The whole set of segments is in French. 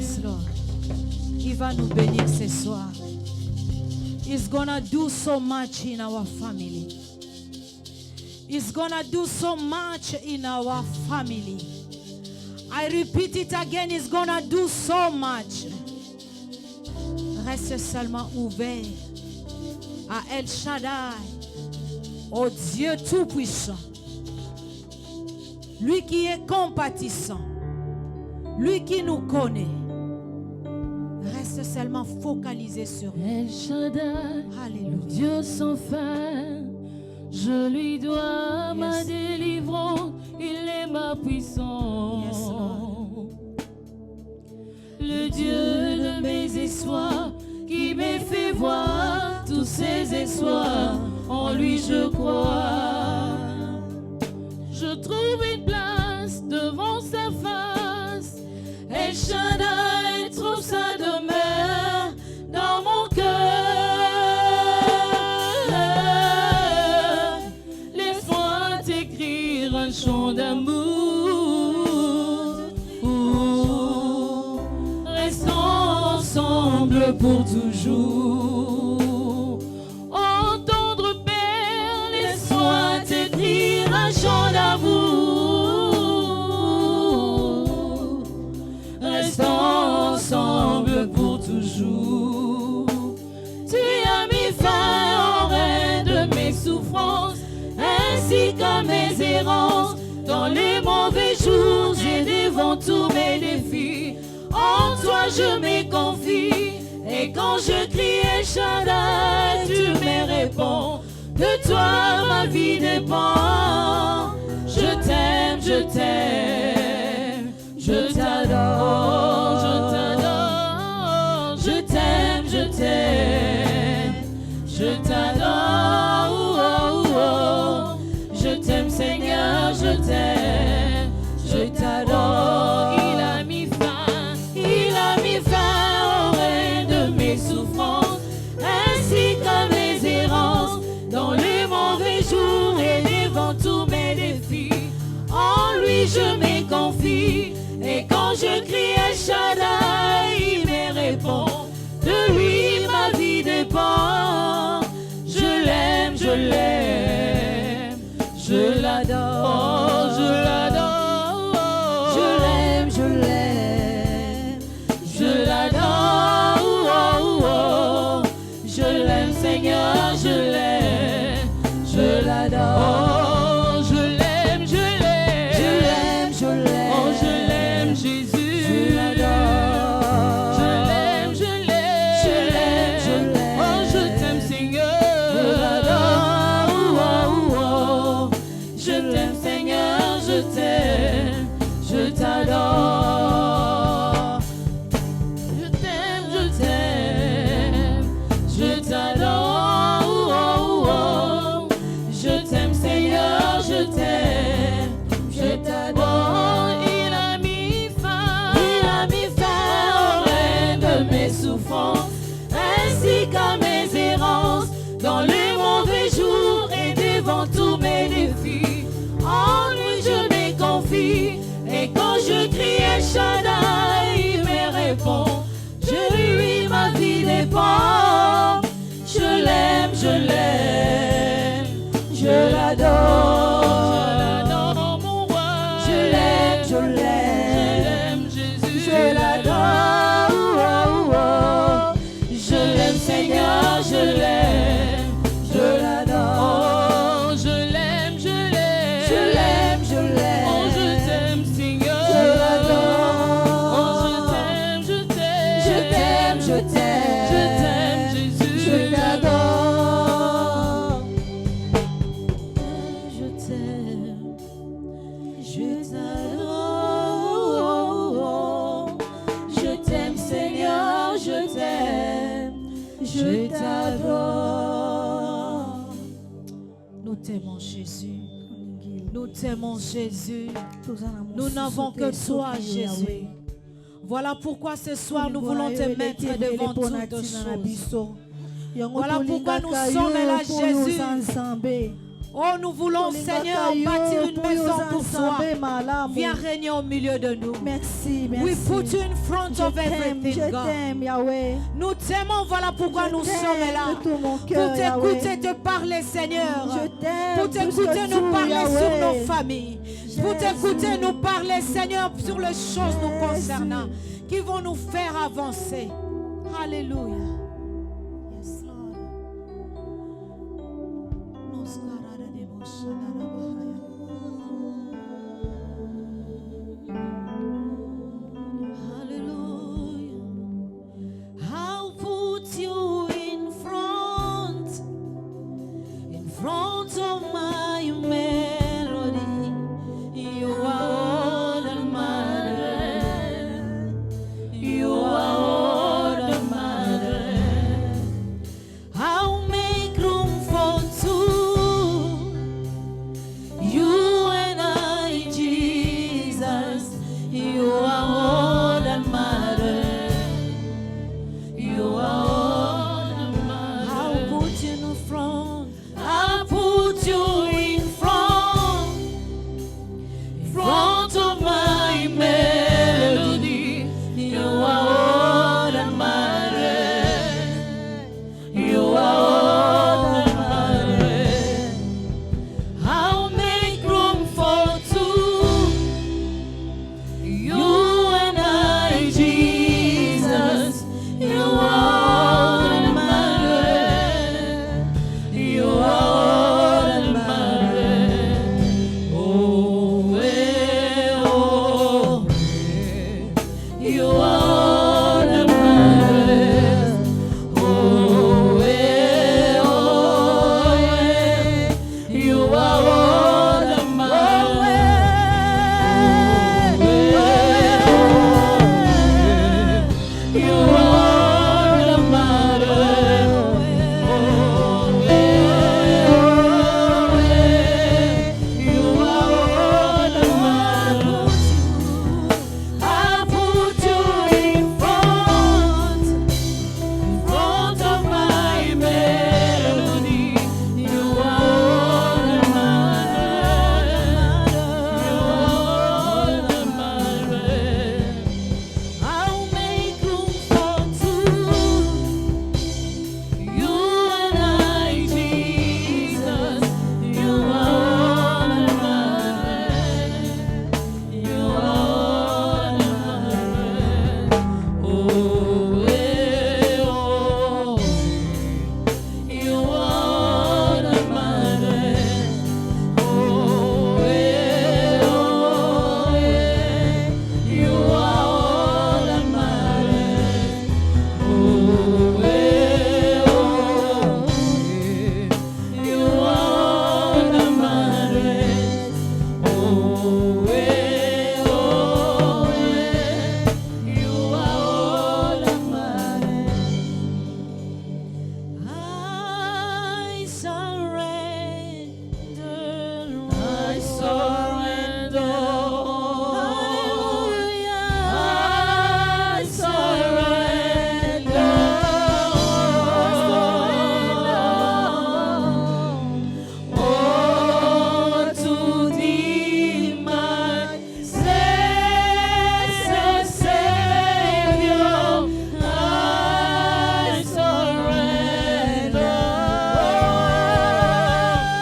Yes, Lord. Il va nous bénir ce soir. He's gonna do so much in our family. He's gonna do so much in our family. I repeat it again, he's gonna do so much. Reste seulement ouvert à El Shaddai, au Dieu Tout-Puissant. Lui qui est compatissant, lui qui nous connaît. Reste seulement focalisé sur lui. El Shaddai, Alléluia. Dieu sans fin, je lui dois ma délivrance, il est ma puissance. Yes, Lord. Le Dieu de mes espoirs, qui m'a fait voir tous ses espoirs, en lui je crois. Je trouve une place devant sa face, El Shaddai trouve sa demeure dans mon cœur. Laisse-moi t'écrire un chant d'amour. Restons ensemble pour toujours. Entendre Père, laisse-moi t'écrire un chant d'amour. Restons ensemble pour toujours. Tu as mis fin au règne de mes souffrances, ainsi qu'à mes errances. Dans les mauvais jours, j'ai devant tous mes défis. En toi je me confie, et quand je crie El Shaddai, tu me réponds. De toi ma vie dépend. Je t'aime, je t'aime, je t'adore, je t'adore. Je t'aime, je t'aime, je t'adore. Oh, oh, oh. Je t'aime Seigneur, je t'aime, je t'adore. Il a mis fin au règne de mes souffrances, ainsi qu'à mes errances. Dans les mauvais jours et devant tous mes défis, en lui je me confie. Et quand je crie El Shaddai, il me répond. De lui ma vie dépend. Je l'aime, je l'aime, je l'adore, oh, je l'adore. Je l'aime, je l'aime, je l'adore. Oh, oh, oh. Je l'aime Seigneur, je l'aime, je l'adore. Oh, je l'aime, je l'aime, je l'aime, je l'aime. Oh, je l'aime Jésus, je l'adore. Je l'aime, je l'aime, je l'aime, je l'aime. Oh, je t'aime Seigneur, je l'adore. Oh, oh, oh. Je t'aime Seigneur, je t'aime, je t'adore. Je t'aime, je t'aime, je t'adore. Oh, oh, oh. Je t'aime Seigneur, je t'aime, je t'adore. Il a mis fin au règne de mes souffrances, ainsi qu'à mes errances. Dans les mauvais jours et devant tous mes défis, en lui je me confie. Et quand je crie El Shaddai, il me répond. De lui ma vie dépend. Je l'aime, je l'aime, je l'adore. Je l'adore mon roi. Je l'aime, je l'aime, Jésus. Je l'adore. Oh, oh, oh. Je l'aime Seigneur, je l'aime, je l'adore. Oh, je l'aime, je l'aime, je l'aime, je l'aime. Oh, je t'aime Seigneur, je l'adore. Oh, je t'aime, je t'aime, je t'aime, je t'aime, je t'aime Jésus, je l'adore. Je t'aime, je t'adore. Je t'aime Seigneur, je t'aime, je t'adore. Nous t'aimons Jésus. Nous t'aimons Jésus. Nous n'avons que toi Jésus. Voilà pourquoi ce soir nous voulons te mettre devant toutes choses. Voilà pourquoi nous sommes là Jésus. Oh, nous voulons, Seigneur, bâtir une maison pour toi. Viens régner au milieu de nous. Merci, merci. We put you in front of everything, Je God. t'aime, Yahweh. Nous t'aimons, voilà pourquoi nous sommes là. De tout mon cœur, Pour t'écouter, te parler, Seigneur. Je t'aime Pour plus que t'écouter, nous tout, parler Yahweh. sur nos familles. Pour t'écouter, nous parler, Seigneur, sur les choses nous Jésus. concernant, qui vont nous faire avancer. Alléluia. Yes, Lord. Hallelujah. I'll put you in front of my melody. You are all that matters. You are all that matters. I'll make room for two. You and I, Jesus. You are all that matters. You are all that matters. I'll put you in front. I'll put you in front of my melody. You are all that matters. You are all that matters. I'll make room for two. You and I, Jesus. You are all that matters. You are all that matters. Oh, oh, you are all that matters. Oh, you are all that matters. You are all that matters. You are all that matters. I put you in front of my melody. You are all that matters. You are all that matters. I'll make room for two. You and I, Jesus. You are all that matters. You are all that matters. Oh, you are all that matters. Oh, you are all that matters. Oh, you are all that matters. Oh, you are all that matters. I surrender. I surrender. Hallelujah. I surrender. Oh, to thee, my blessed Savior, I surrender.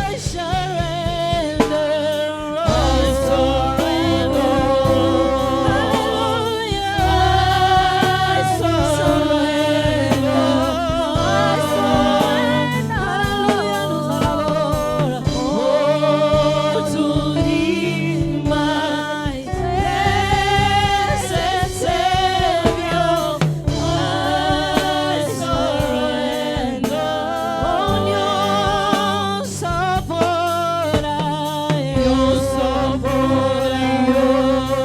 I surrender. I surrender. Hallelujah. I surrender. I surrender. Oh, to thee, my blessed Savior, I surrender. On your support, your support,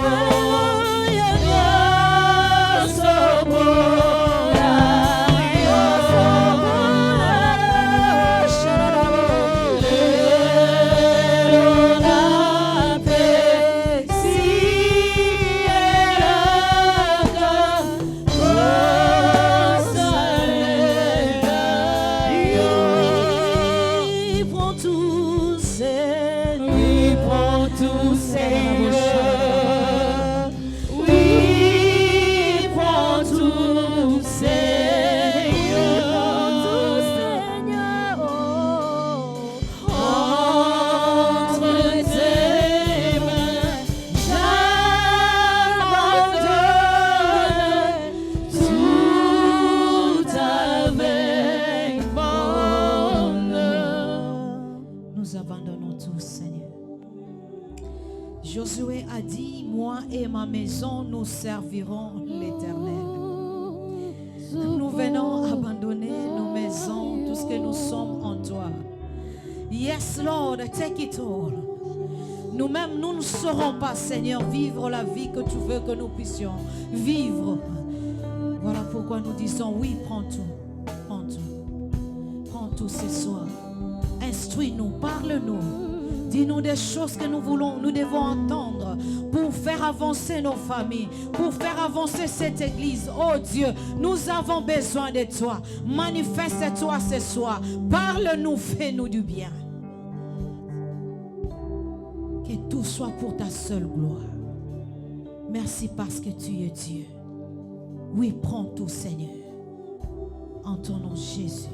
hallelujah, your support, your support, prends tout, ma maison, nous servirons l'Éternel. Nous venons abandonner nos maisons, tout ce que nous sommes en toi. Yes, Lord, take it all. Nous-mêmes, nous ne saurons pas, Seigneur, vivre la vie que tu veux que nous puissions vivre. Voilà pourquoi nous disons, oui, prends tout, prends tout. Prends tout ce soir. Instruis-nous, parle-nous. Dis-nous des choses que nous devons entendre pour faire avancer nos familles, pour faire avancer cette église. Oh Dieu, nous avons besoin de toi. Manifeste-toi ce soir. Parle-nous, fais-nous du bien. Que tout soit pour ta seule gloire. Merci parce que tu es Dieu. Oui, prends tout, Seigneur. En ton nom, Jésus,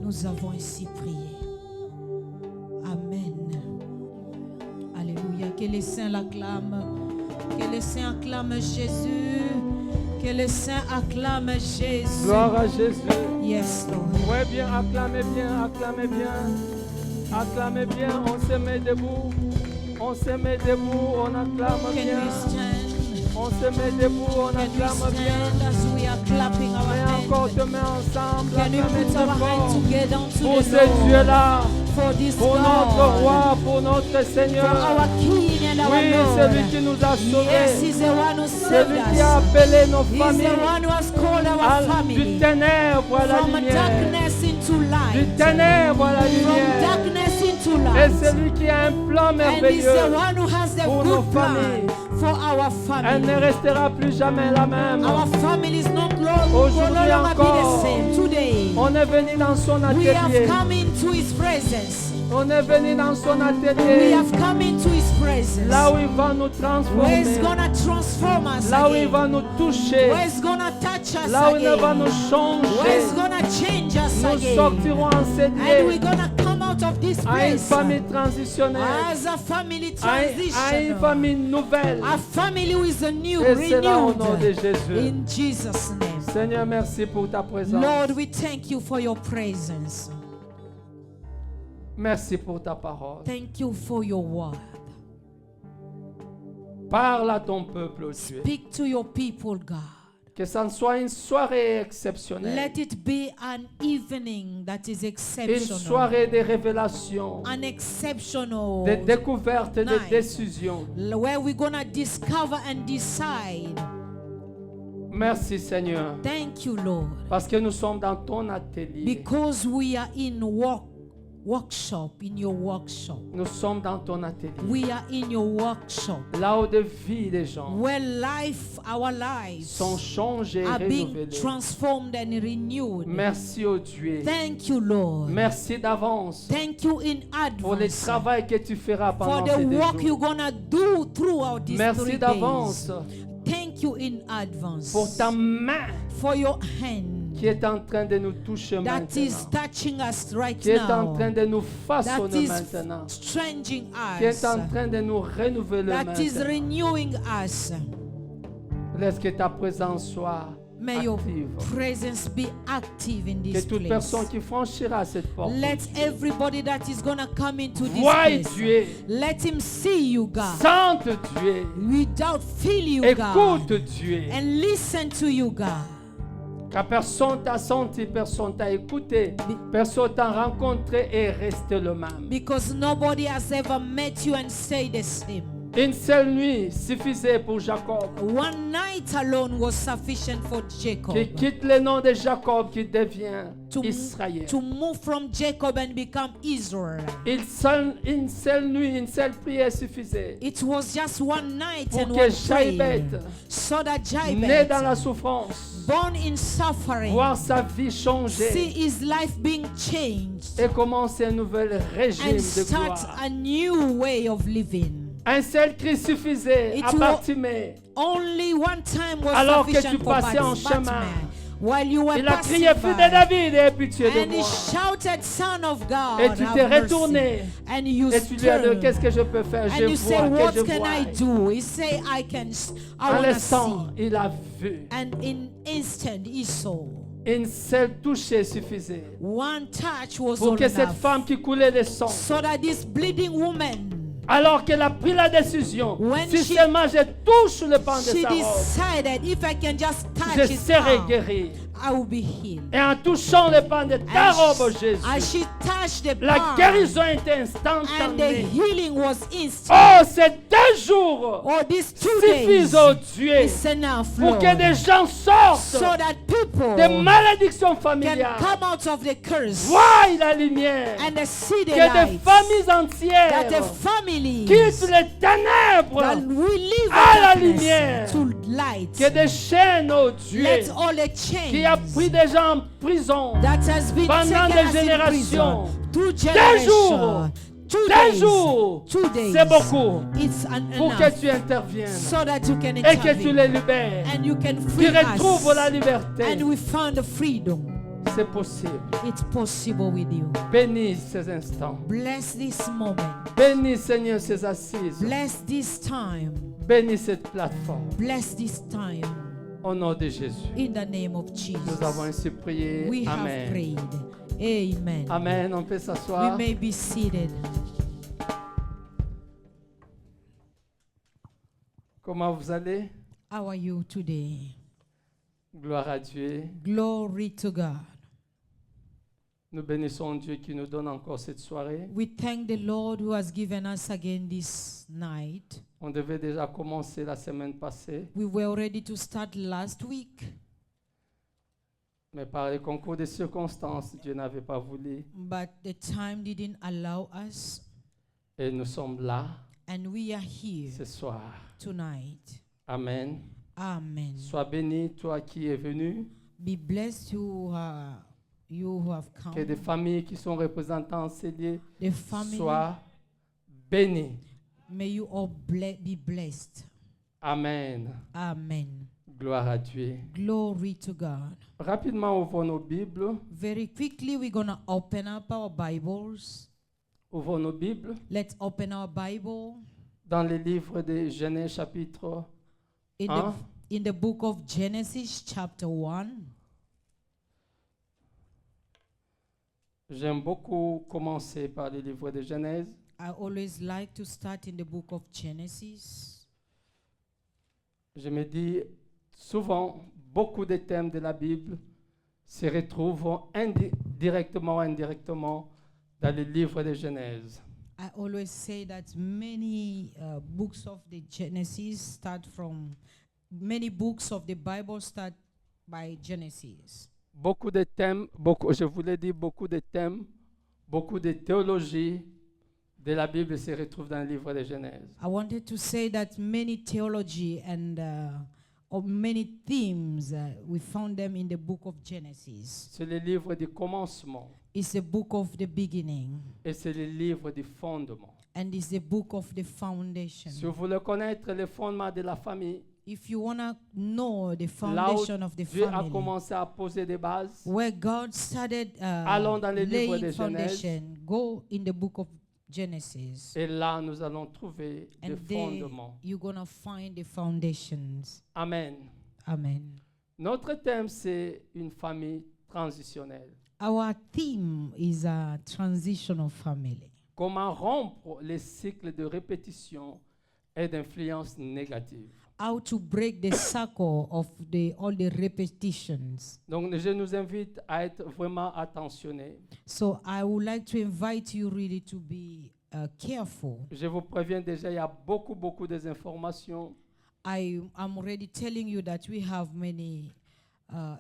nous avons ainsi prié. Amen. Alléluia. Que les saints l'acclament. Que les saints acclament Jésus. Que les saints acclament Jésus. Gloire à Jésus. Yes, Lord. Oui, bien, acclamez bien, acclamez bien. Acclamez bien, on se met debout. On se met debout, on acclame Can bien. we stand? On se met debout, on Can we acclame bien. stand as we are clapping our Et encore hands? te met ensemble, Can we acclamez put très our hands fort. together Pour unto ce the Lord? Dieu-là, For this pour notre God. roi, pour notre For Seigneur. our King and our Oui, Lord. celui qui nous a Yes, sauvés. He's the one who saved Celui qui a us. appelé nos He's the familles one who has called our du family ténèbre à la from lumière. darkness into Du light. ténèbre à la From lumière. darkness into Et light. celui qui a un plan And He's the merveilleux. one who has the pour nos good plan familles. for our Elle ne family. restera plus jamais la même. Our family is not will Aujourd'hui no longer be the encore, same. Today, on est venu dans son we have atelier. come into His presence. On est venu dans son We atelier. have come into His presence. Là où il va nous Where transformer. He's gonna transform us Là où il again. va nous toucher. Where He's gonna touch us Là où il va again. nous Where He's changer. gonna change us Nous again. sortirons en And we're CDI gonna come out of this à une place famille transitionnelle. as a family À une transition. famille nouvelle. A family who is a new, Et c'est là au nom de renewed. Jésus. In Jesus' name. Seigneur, merci pour ta présence. Lord, we thank you for your presence. Merci pour ta parole. Thank you for your word. Parle à ton peuple, oh Dieu. Speak to your people, God. Que ça ne soit une soirée exceptionnelle. Let it be an evening that is Une exceptional. soirée de révélation, An exceptional de découverte, de night. décision. where we're going to discover and decide. Merci Seigneur, Thank you, Lord. parce que nous sommes dans ton atelier. Because we are in workshop, in your workshop. Nous sommes dans ton atelier. We are in your workshop. Là où des vies des gens Where our lives sont changées, are being renouvelées. transformed and renewed. Merci au Dieu. Thank you, Lord. Merci d'avance Thank you in pour le advance travail que tu feras for pendant the ces 2 work you're jours. gonna do throughout these 3 Merci days. d'avance Thank you in advance pour ta main for your hand qui est en train de nous toucher that is maintenant. touching us right Qui est en now. train de nous That façonner is maintenant. changing Qui est us. en train de nous renouveler That is maintenant. renewing us. Laisse que ta présence soit May your active. presence be active in Que this toute place. personne qui franchira cette porte Let everybody that is gonna come into this voie place, Dieu, let him see you, God, sente Dieu, without feel you, God, écoute Dieu. and listen to you, God. Car personne t'a senti, personne t'a écouté, personne t'a rencontré et reste le même. Because nobody has ever met you and say the same. Une seule nuit suffisait pour Jacob, One night alone was sufficient for Jacob qui quitte le nom de Jacob qui devient to, Israël. to move from Jacob and become Israel. Une seule nuit, une seule prière suffisait It was just one night pour and que one Jaïbet, prayer, so that né dans la Jabez, souffrance, born in suffering, voir sa vie see changer his life being changed et commencer un nouvel régime and de start gloire. a new way of living. Un seul cri suffisait It à will- Bartimée. Only one time was Alors que sufficient tu for passais en Bartimaeus. chemin, While you were Il a passing crié, Fils de by, David, aie pitié de and he moi. shouted, Son of God, Et tu have t'es mercy. retourné. And you Et tu lui as dit, turned. qu'est-ce que je peux faire? And Je you say, vois, what que je can I vois. do? He say, I En want to l'instant, see. il a vu. And in instant he saw. Une seule touchée suffisait One touch was pour all que cette enough. femme qui coulait le sang So that this bleeding woman Alors qu'elle a pris la décision, When si she- seulement je touche le pan de She sa robe, decided, if I can just touch je his serai arm, guéri. I will be healed. Et en touchant le pan de ta robe, Jésus, As she touched the la palm, guérison était and the instantanée. healing was instant. Oh, ces 2 jours Oh, these 2 suffisent, days oh Dieu, is enough, pour Lord, que des gens sortent so that people des malédictions can familiales. come out of the curse Voient la lumière. and they see the Que des light. familles That entières the families quittent les ténèbres. that we live à la in lumière. darkness to light. Que des chaînes, oh Dieu, Let all the qui a chains pris des gens en prison that has been pendant taken des us in générations. prison, 2 jours. generations, 2 Des days, jours, 2 days, c'est beaucoup it's pour enough que tu interviennes so that you can et que tu les intervene libères. and you can Tu free retrouves us la liberté. and we found the freedom. C'est possible. It's possible with you. Bénis ces instants. Bless this moment. Bénis, Seigneur, ces assises. Bless this time. Bénis cette plateforme. Bless this time. Au nom de Jésus. In the name of Jesus. Nous avons ainsi prié. We have Amen. prayed. Amen. Amen. On peut We s'asseoir. may be seated. Comment vous allez? How are you today? Gloire à Dieu. Glory to God. Nous bénissons Dieu qui nous donne encore cette soirée. We thank the Lord who has given us again this night. On devait déjà commencer la semaine passée, We were ready to start last week, mais par les concours de circonstances, Dieu n'avait pas voulu. but the time didn't allow us, Et nous sommes là and we are here ce soir. tonight. Amen. Amen. Sois béni, toi qui es venu, Be blessed you who have come. que des familles qui sont représentées en ces lieux The family, soient bénies. may you all be blessed. Amen. Amen. Gloire à Dieu. Glory to God. Rapidement, ouvrons nos Bibles. Very quickly, we're going to open up our Bibles. Ouvrons nos Bibles Let's open our Bible dans le livre de Genèse chapitre in 1. in the book of Genesis chapter 1. J'aime beaucoup commencer par le livre de Genèse. I always like to start in the book of Genesis. Je me dis souvent, beaucoup de thèmes de la Bible se retrouvent directement ou indirectement dans le livre de Genèse. I always say that many books of the Genesis start from, many books of the Bible start by Genesis. Beaucoup de thèmes, je voulais dire beaucoup de thèmes, beaucoup de théologie de la Bible se retrouvent dans le livre de Genèse. I wanted to say that many theology and or many themes, we found them in the book of Genesis. C'est le livre du commencement It's the book of the beginning, et c'est le livre du fondement. and it's the book of the foundation. Si vous voulez connaître le fondement de la famille, If you want to know the là où foundation of the Dieu a family, commencé à poser des bases, where God started allons dans le livre de laying Genèse. foundation, go in the book of Genesis, et là nous allons trouver des and there fondements. you're going to find the foundations. Amen. Amen. Notre thème, c'est une famille transitionnelle. Our theme is a transitional family. Comment rompre les cycles de répétition et d'influence négative. How to break the circle of all the repetitions. Donc, je nous invite à être vraiment attentionnés. So I would like to invite you really to be careful. Je vous préviens déjà, il y a beaucoup d'informations. I'm already telling you that we have many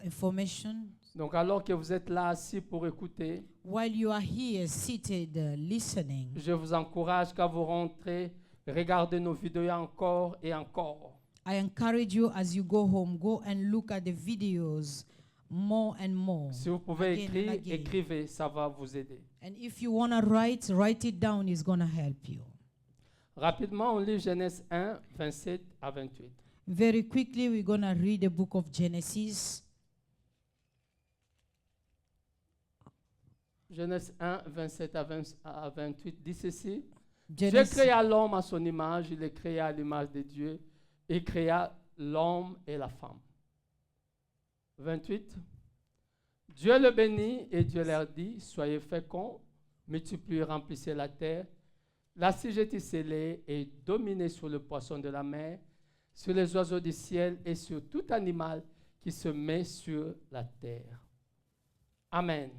information. Donc, alors que vous êtes là assis pour écouter, While you are here seated listening, je vous encourage quand vous rentrez, regardez nos vidéos encore et encore. I encourage you as you go home, go and look at the videos more and more. Si vous pouvez Again and écrire, again. écrivez, ça va vous aider. And if you want to write it down. It's going to help you. Rapidement, on lit Genèse 1, 27 à 28. Very quickly, we're going to read the book of Genesis. Genèse 1, 27 à 28 dit ceci. Dieu Genesis, créa l'homme à son image, il le créa à l'image de Dieu. Il créa l'homme et la femme. 28. Dieu le bénit et Dieu leur dit, soyez féconds, multipliez, remplissez la terre L'assujetti scellé est dominé sur le poisson de la mer, sur les oiseaux du ciel et sur tout animal qui se met sur la terre. Amen.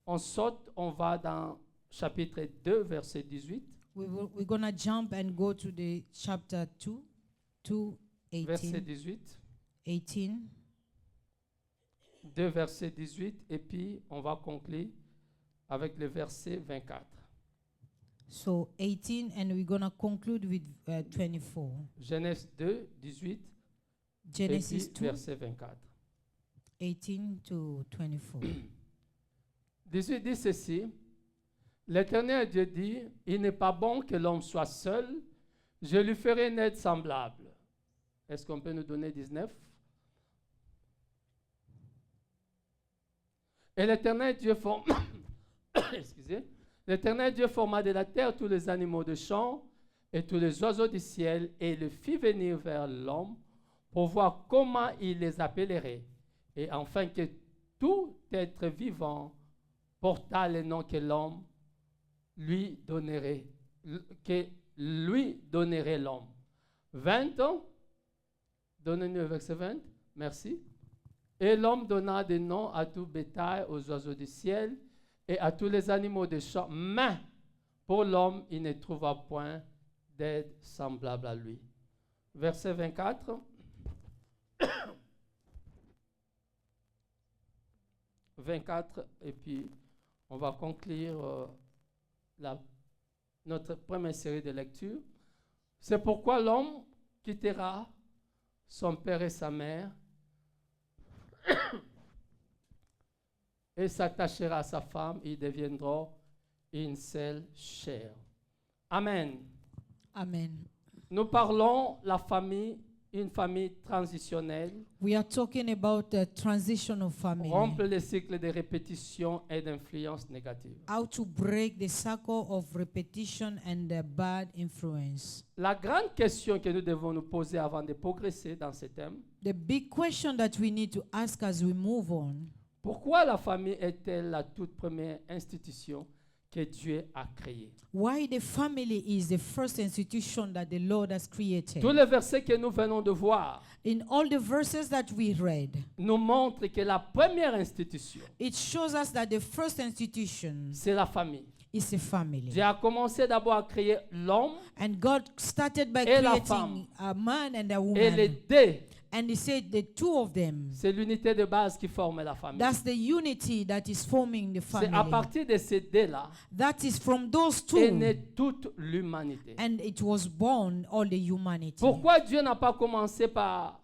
On saute, on va dans chapitre 2, verset 18. We're going to jump and go to the chapter 2, Verset 18. 18. 18. 2, verset 18. Et puis, on va conclure avec le verset 24. So 18, and we're going to conclude with 24. Genèse 2, 18. Genesis et puis 2, verset 24. 18 to 24. 18 dit ceci. L'Éternel Dieu dit, il n'est pas bon que l'homme soit seul, je lui ferai une aide semblable. Est-ce qu'on peut nous donner 19? Et l'Éternel Dieu forma, excusez, l'Éternel Dieu forma de la terre tous les animaux de champ et tous les oiseaux du ciel et le fit venir vers l'homme pour voir comment il les appellerait, et afin que tout être vivant portât le nom que l'homme lui donnerait, l'homme. 20 ans, donnez-nous le verset 20, merci. Et l'homme donna des noms à tout bétail, aux oiseaux du ciel et à tous les animaux des champs, mais pour l'homme, il ne trouva point d'aide semblable à lui. Verset 24. 24, et puis on va conclure notre première série de lectures. C'est pourquoi l'homme quittera son père et sa mère et s'attachera à sa femme, ils deviendront une seule chair. Amen. Amen. Nous parlons la famille, une famille transitionnelle, We are talking about the transitional family. rompre les cycles de répétition et d'influence négative. How to break the cycle of repetition and the bad influence. La grande question que nous devons nous poser avant de progresser dans ce thème, The big question that we need to ask as we move on: pourquoi la famille est-elle la toute première institution que Dieu a créée? why the family is the first institution that the Lord has created. Tous les versets que nous venons de voir In all the verses that we read, nous montrent que la première institution, it shows us that the first institution c'est la famille. is a family. Dieu a commencé d'abord à créer l'homme And God started by Et la creating femme. a man and a et les woman. deux. And he said the two of them, C'est l'unité de base qui forme la famille. that's the unity that is forming the C'est à family. partir de ces deux-là That is from those est two. née toute l'humanité. And it was born all the humanity. Pourquoi Dieu n'a pas commencé par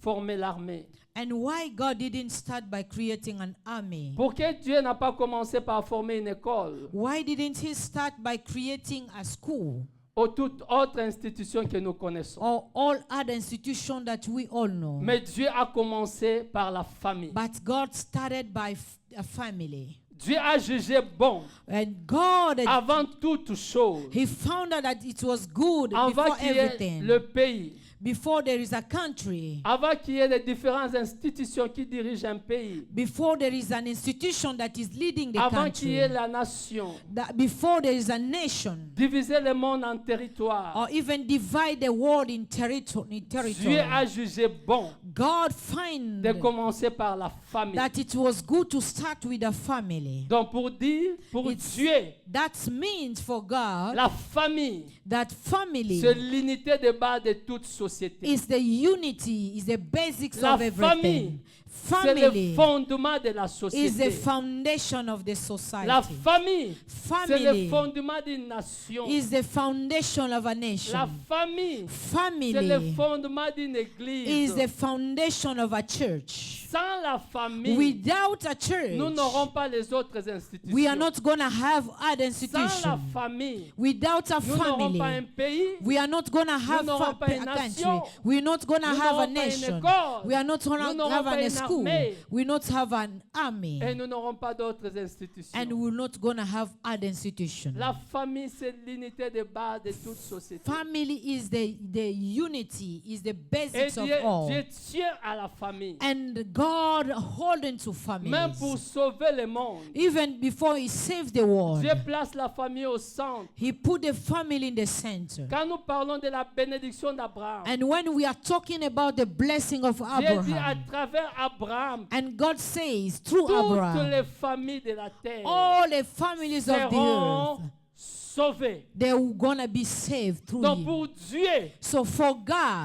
former l'armée? And why God didn't start by creating an army? Pourquoi Dieu n'a pas commencé par former une école Why didn't he start by creating a school ou toute autre institution que nous connaissons? or all other institutions that we all know? Mais Dieu a commencé par la famille. But God started by a family. Dieu a jugé bon And God, avant toute chose, he found out that it was good avant before qu'il y ait everything. le pays, Before there is a country, avant qu'il y ait les différentes institutions qui dirigent un pays, before there is an institution that is leading the avant qu'il y ait country, la nation, before there is a nation, diviser le monde en territoires. or even divide the world in Dieu a jugé bon God find de commencer par la famille. that it was good to start with a family. Donc pour dire, pour It's- Dieu, That means for God la famille, that family c'est l'unité de base de toute société. is the unity, is the basics La of everything. C'est le Family fondement de la is the société. foundation of the society. La famille, c'est le Family fondement d'une nation. is the foundation of a La nation. famille, c'est le Family fondement d'une is église. the foundation of a church. Sans la famille, Without a church, nous n'aurons pas les autres institutions. we are not going to have other Sans la institutions. famille, Without a nous n'aurons family, pas un pays. we are not going to have n'aurons pas a une country. nation. We're not going to Nous have a n'aurons pas une nation. école. We are not going Nous to n'aurons have pas a une school. armée. We not have an army. Et nous n'aurons pas d'autres institutions. And we're not going to have other institutions. La famille, c'est l'unité de base de toute société. Family is the unity, is the Et basics of Dieu all. tient à la famille. And God holding to Même pour families. sauver le monde, Even before he saved the world, Dieu place la famille au centre. he put the family in the center. Quand nous parlons de la bénédiction d'Abraham, And when we are talking about the blessing of Dieu dit à Abraham, travers Abraham, and God says through toutes Abraham, les familles de la terre all the families of the seront earth, sauvées. they're gonna be saved through Donc you. pour Dieu, So for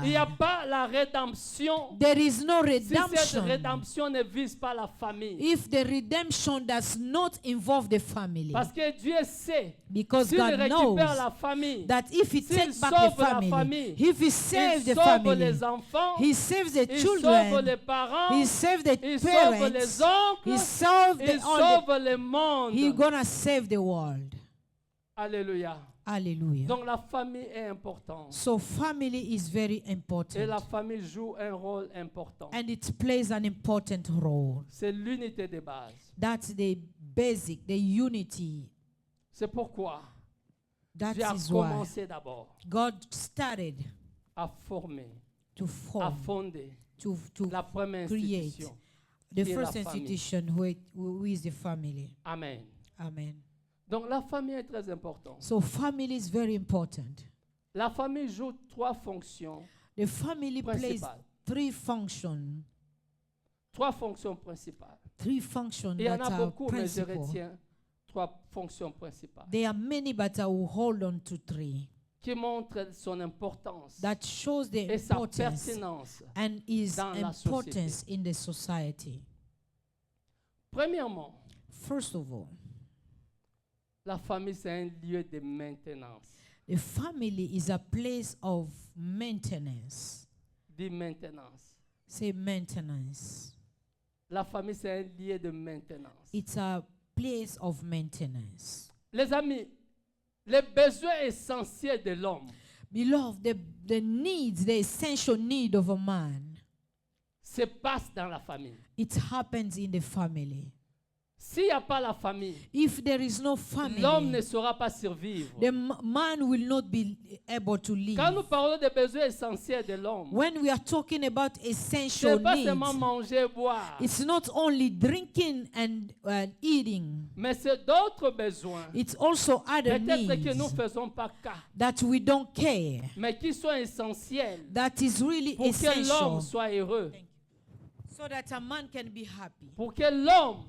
il n'y a God, pas la rédemption there is no si cette redemption rédemption ne vise pas la famille. if the redemption does not involve the family. Parce que Dieu sait, Because s'il God récupère knows la famille, that if he s'il takes back sauve the la family, famille, if he il saves the sauve family, les enfants, he saves the il sauve children, les parents, he saves the il sauve les parents, oncles, he saves il all the, sauve le monde. he gonna save the world. Alléluia. Hallelujah. Donc la famille est importante. So family is very Et important, la famille joue un rôle important. and it plays an important role. C'est l'unité de base. That's the basic, the unity. C'est pourquoi That Dieu a is why commencé d'abord God started à former, to à form, fonder to la première create institution. the qui est la first famille. institution who is the family. Amen. Amen. Donc la famille est très importante. So family is very important. La famille joue trois fonctions The family plays principales. Trois fonctions principales. three functions Il y en that a are beaucoup, mais je principal. retiens trois fonctions principales There are many, but I will hold on to three qui montrent son importance that shows the et sa importance pertinence. and his dans la importance in the society. Premièrement, First of all, la famille, c'est un lieu de maintenance. the family is a place of maintenance. Dis maintenance. Say maintenance. La famille, c'est un lieu de maintenance. It's a place of maintenance. Les amis, les besoins essentiels de l'homme Beloved, the needs, the essential need of a man, se passent dans la famille. it happens in the family. S'il n'y a pas la famille, If there is no l'homme ne family, saura pas survivre. the man will not be able to Quand nous live. parlons des besoins essentiels de l'homme, When we are talking about ce essential n'est pas seulement needs, manger, boire, it's not only drinking and eating, mais c'est d'autres besoins. it's also other Peut-être que nous ne needs faisons pas cas, that we don't care, mais qui sont essentiels that is really pour que l'homme essential, soit heureux, so that a man can be happy, pour que l'homme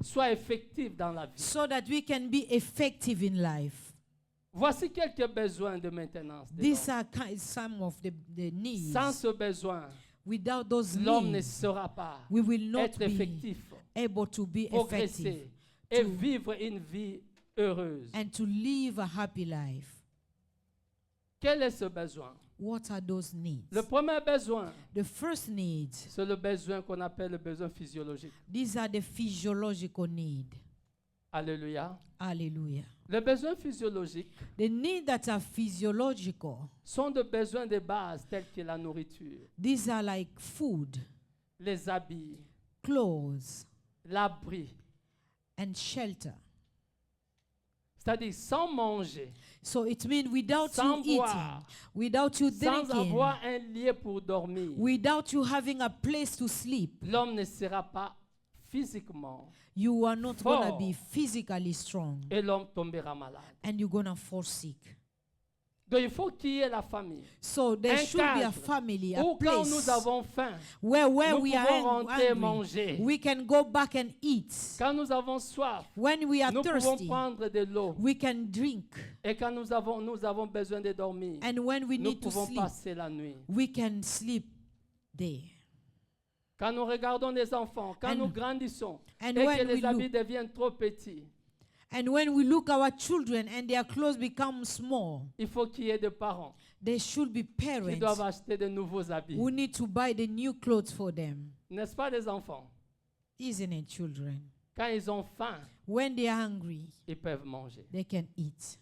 soit effectif dans la vie. so that we can be effective in life. Voici quelques besoins de maintenance. de These l'homme. are some of the needs. Sans ce besoin, Without those l'homme ne needs, sera pas we will not être be effectif, able to be effective progresser et to- vivre une vie heureuse. and to live a happy life. Quel est ce besoin? What are those needs? Le premier besoin, The first needs, c'est le besoin qu'on appelle le besoin physiologique. these are the physiological need. Alléluia. Hallelujah. Les besoins physiologiques The needs that are physiological, sont des besoins de base tels que la nourriture, these are like food, les habits, clothes, l'abri. and shelter. C'est-à-dire sans manger, So it means without sans you boire, eating, without you sans drinking, avoir un lieu pour dormir, without you having a place to sleep, l'homme ne sera pas physiquement you are not going to fort. be physically strong et l'homme tombera malade. and you're going to fall sick. Donc il faut qu'il y ait la famille. So there Un should be a cadre family, a Ou quand nous place avons faim, where nous we are pouvons rentrer hungry, manger. we can go back and eat. Quand nous avons soif, When we are nous pouvons thirsty, prendre de l'eau. we can drink. Et quand nous avons besoin de dormir, And when we nous need to pouvons sleep, passer la nuit. we can sleep there. Quand nous regardons les enfants, quand And- nous grandissons, and et when que les we habits look- deviennent trop petits, And when we look our children and their clothes become small, il faut qu'il y ait des parents there should be qui doivent parents acheter de nouveaux habits. who need to buy the new clothes for them. N'est-ce pas les enfants? Isn't it, children? Quand ils ont faim, When they are hungry, ils peuvent manger. they can eat.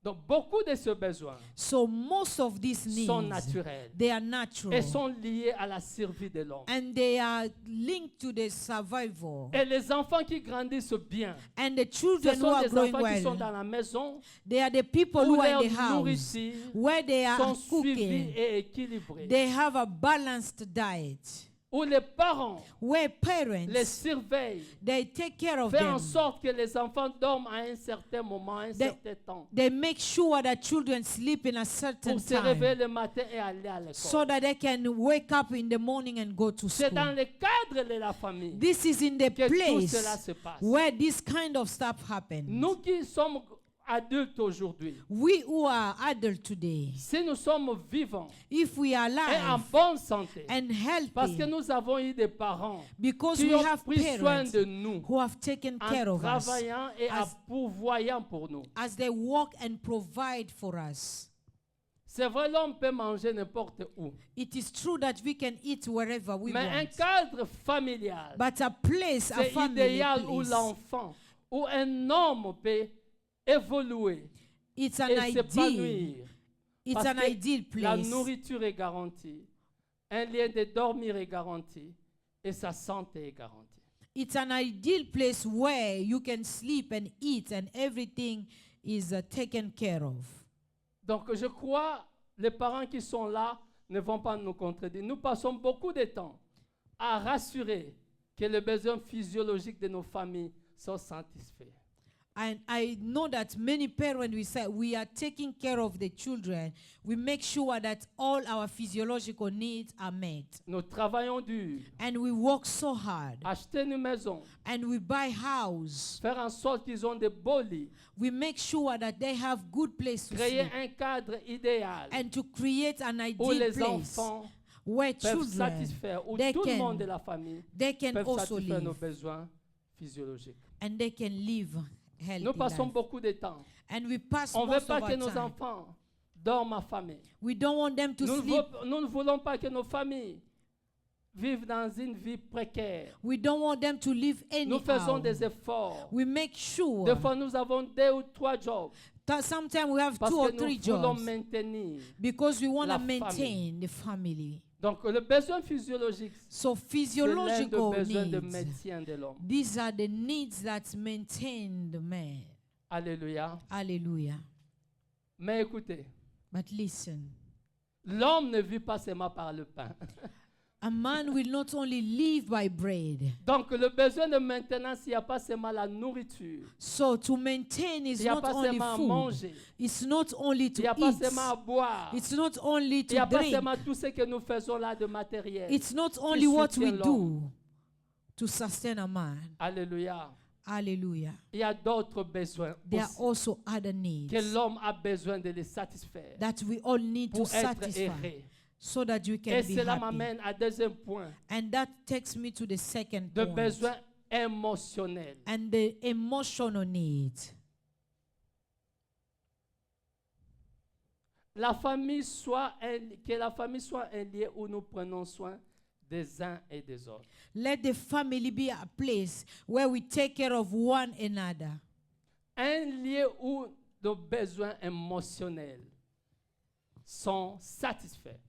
Donc, beaucoup de ces besoins So most of these sont needs, naturels they are natural. et sont liés à la survie de l'homme. And they are linked to the survival. Et les enfants qui grandissent bien, And the ce children who sont are des growing enfants qui sont well, dans la maison they are the people où who are leur in the house, nourriture where they are sont suivis cooking. et équilibrés. They have a balanced diet, Où les parents where les parents, surveillent, they take care of fait en them. sorte que les enfants dorment à un certain moment, à un certain temps, They make sure that children sleep in a certain pour se réveiller time le matin et aller à so l'école. that they can wake up in the morning and go to C'est dans school. le cadre de la famille This is in the que tout cela place se passe. where this kind of stuff happens. Nous qui sommes adultes aujourd'hui, We who are adult today, si nous sommes vivants if we are et en alive bonne santé, and parce que healthy, nous avons eu des parents because qui we ont have pris soin parents de nous who have taken care en of us travaillant et en as- pourvoyant pour nous. as they work and provide for us. C'est vrai, l'homme peut manger n'importe où, It is true that we can eat wherever we mais un want, cadre familial, but a place, a c'est family idéal où place, l'enfant, où un homme peut évoluer it's an et ideal. s'épanouir. It's Parce an que ideal la place. nourriture est garantie, un lieu de dormir est garanti et sa santé est garantie. It's an ideal place where you can sleep and eat and everything is taken care of. Donc je crois les parents qui sont là ne vont pas nous contredire. Nous passons beaucoup de temps à rassurer que les besoins physiologiques de nos familles sont satisfaits. And I know that many parents, we say we are taking care of the children. We make sure that all our physiological needs are met. Nous travaillons dur, And we work so hard. acheter une maison, And we buy house. faire en sorte qu'ils ont de beaux lits, We make sure that they have good place to créer sleep. un cadre idéal And to create an où ideal les place enfants where peuvent children, satisfaire, où they tout le can- monde de la famille they can peuvent also satisfaire nos live. besoins physiologiques. And they can live healthy Nous passons life. beaucoup de temps. And we pass On ne veut most pas of que our nos time. enfants dorment affamés. We don't want them to sleep. Nous ne voulons pas que nos familles vivent dans une vie précaire. We don't want them to live Nous faisons anyhow. des efforts. We make sure Des fois, nous avons 2 ou 3 jobs that sometimes we have parce 2 or que 3 nous voulons jobs maintenir. because we want la to maintain the family. Donc, le besoin physiologique, So c'est l'un des physiological besoins de needs, maintien de l'homme. these are the needs that maintain the man. Alléluia. Hallelujah. Mais écoutez, But listen, l'homme ne vit pas seulement par le pain. a man will not only live by bread. Donc, le besoin de maintenance, il n'y a pas seulement la nourriture. So to maintain Il is n'y a not pas only seulement à food. manger. It's not only Il to n'y a pas eat. seulement à boire. It's not only Il n'y a to pas drink. seulement tout ce que nous faisons là de matériel. It's not only what we soutient do to sustain a man. Alléluia. Hallelujah. Il y a d'autres besoins There are aussi also other needs que l'homme a besoin de les satisfaire that we all need to pour être satisfy erré. so that we can Et be cela happy. m'amène à deuxième point, And that takes me to the second de point. besoins émotionnels. And the emotional needs. Que la famille soit un lieu où nous prenons soin des uns et des autres. Let the family be a place where we take care of one another. Un lieu où nos besoins émotionnels sont satisfaits.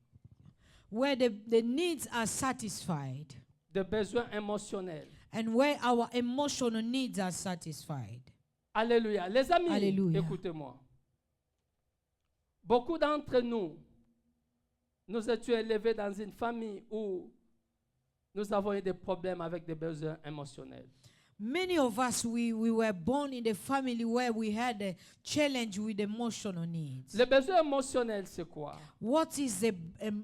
Where the needs are satisfied. Des besoins émotionnels. And where our emotional needs are satisfied. Alléluia. Les amis, Alléluia. écoutez-moi. Beaucoup d'entre nous, nous étions élevés dans une famille où nous avons eu des problèmes avec des besoins émotionnels. Many of us, we were born in a family where we had a challenge with emotional needs. Les besoins émotionnels, c'est quoi? What is the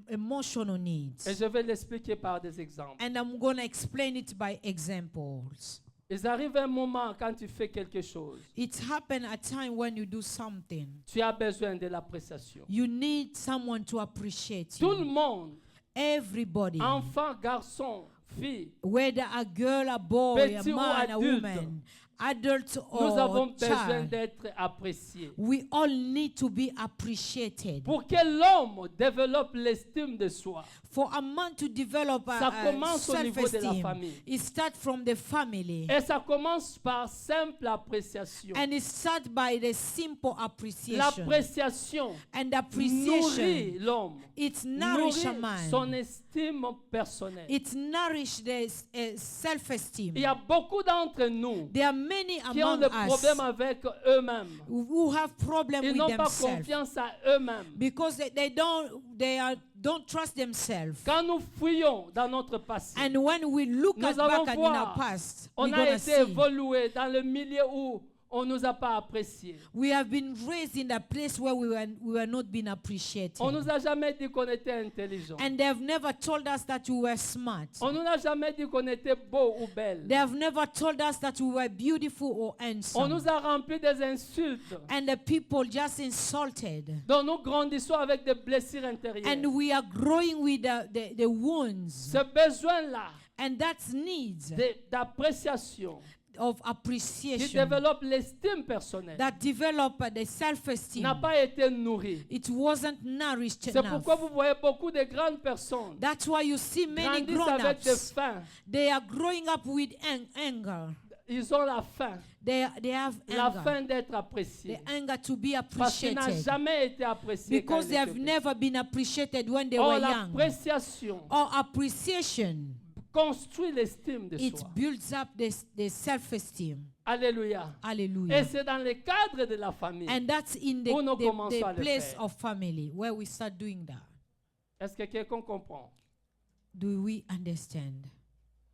emotional needs? Et je vais l'expliquer par des exemples. And I'm going to explain it by examples. Il arrive un moment quand tu fais quelque chose, It happens at time when you do something. tu as besoin de l'appréciation. You need someone to appreciate Tout le you. monde, Everybody, enfant, garçon, fille, whether a girl, a boy, a Petit ou man, a adulte, woman, adult Nous avons or besoin child, d'être appréciés. we all need to be appreciated. Pour que l'homme développe l'estime de soi, For a man to develop ça a commence au niveau de la self-esteem, famille. it starts from the family. Et ça commence par simple appréciation. And it starts by the simple appreciation. L'appréciation And nourrit appreciation, l'homme, it nourishes a nourrit son man. estime personnelle. It nourishes the self-esteem. Il y a beaucoup d'entre nous There are many qui ont among des us problèmes avec eux-mêmes. who have problems Ils with n'ont pas themselves confiance à eux-mêmes. because don't trust themselves. Quand nous fouillons dans notre passé, And when we look nous at allons back in voir, our past, on we're a gonna été see évolué dans le milieu où on ne nous a pas appréciés. we have been raised in a place where we were not being appreciated. On ne nous a jamais dit qu'on était intelligent. And they have never told us that we were smart. On ne nous a jamais dit qu'on était beau ou belle. They have never told us that we were beautiful or On handsome. nous a rempli des insultes. And the people just insulted. Donc nous grandissons avec des blessures intérieures. And we are growing with the wounds. Ce besoin-là And that's needs d'appréciation of qui appreciation développe l'estime personnelle that develop the self-esteem. n'a pas été nourri. It wasn't nourished C'est enough. pourquoi vous voyez beaucoup de grandes personnes That's why you see many grandissent avec des grown-ups. faim. They are growing up with anger. Ils ont la faim. They have La anger. faim d'être appréciés. The anger to be Parce qu'ils n'ont appreciated. jamais été appréciés quand Because ils they have étaient never been appreciated when they petits. Or, were young. l'appréciation Or appreciation, construit l'estime de it soi. builds up the self-esteem. Alléluia. Et Hallelujah. c'est dans le cadre de la famille. And that's in Où nous commençons à the le place faire. of family where we start doing that. Est-ce que quelqu'un comprend? Do we understand?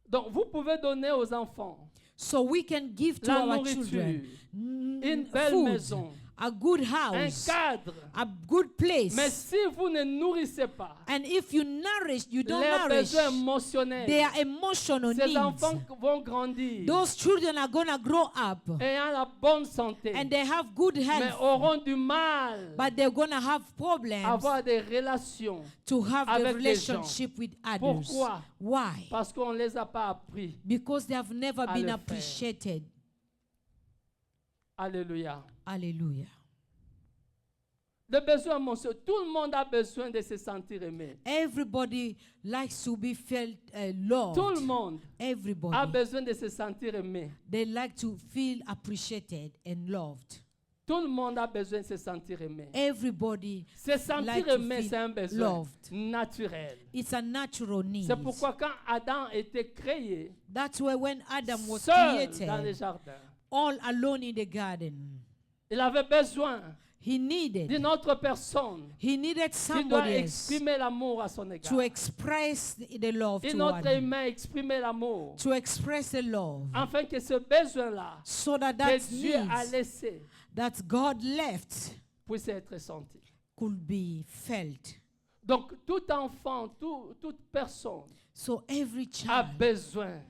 Donc, vous pouvez donner aux enfants So we can give to la our nourriture, children une belle food, maison, a good un house, cadre. a good place. Mais si vous ne nourrissez pas And if you nourish, you don't les nourish, besoins émotionnels, their emotional ces needs. enfants vont grandir Those children are going to grow up ayant la bonne santé, and they have good mais health, auront du mal but they're going to have à problems avoir des relations. to have the avec les relationship with others. Pourquoi? Why? Parce qu'on ne les a pas appris. Because they have never À been le faire. appreciated. Alléluia. Hallelujah. Le besoin émotionnel, tout le monde a besoin de se sentir aimé. Everybody likes to be felt loved. Tout le monde a Everybody. besoin de se sentir aimé. They like to feel appreciated and loved. Tout le monde a besoin de se sentir aimé. Everybody, Se sentir like to aimé, feel c'est un besoin loved. naturel. it's a natural need. C'est pourquoi quand Adam était créé, That's why when Adam was seul dans le created, jardin, all alone in the garden, il avait besoin he needed d'une autre personne he needed qui doit somebody else exprimer l'amour à son égard. to express the love Une toward autre him, humain exprimer l'amour. to express the love, Afin que ce besoin-là so that que that Dieu a needs laissé that God left puisse être senti. could be felt. Donc tout enfant, toute personne So every a child besoin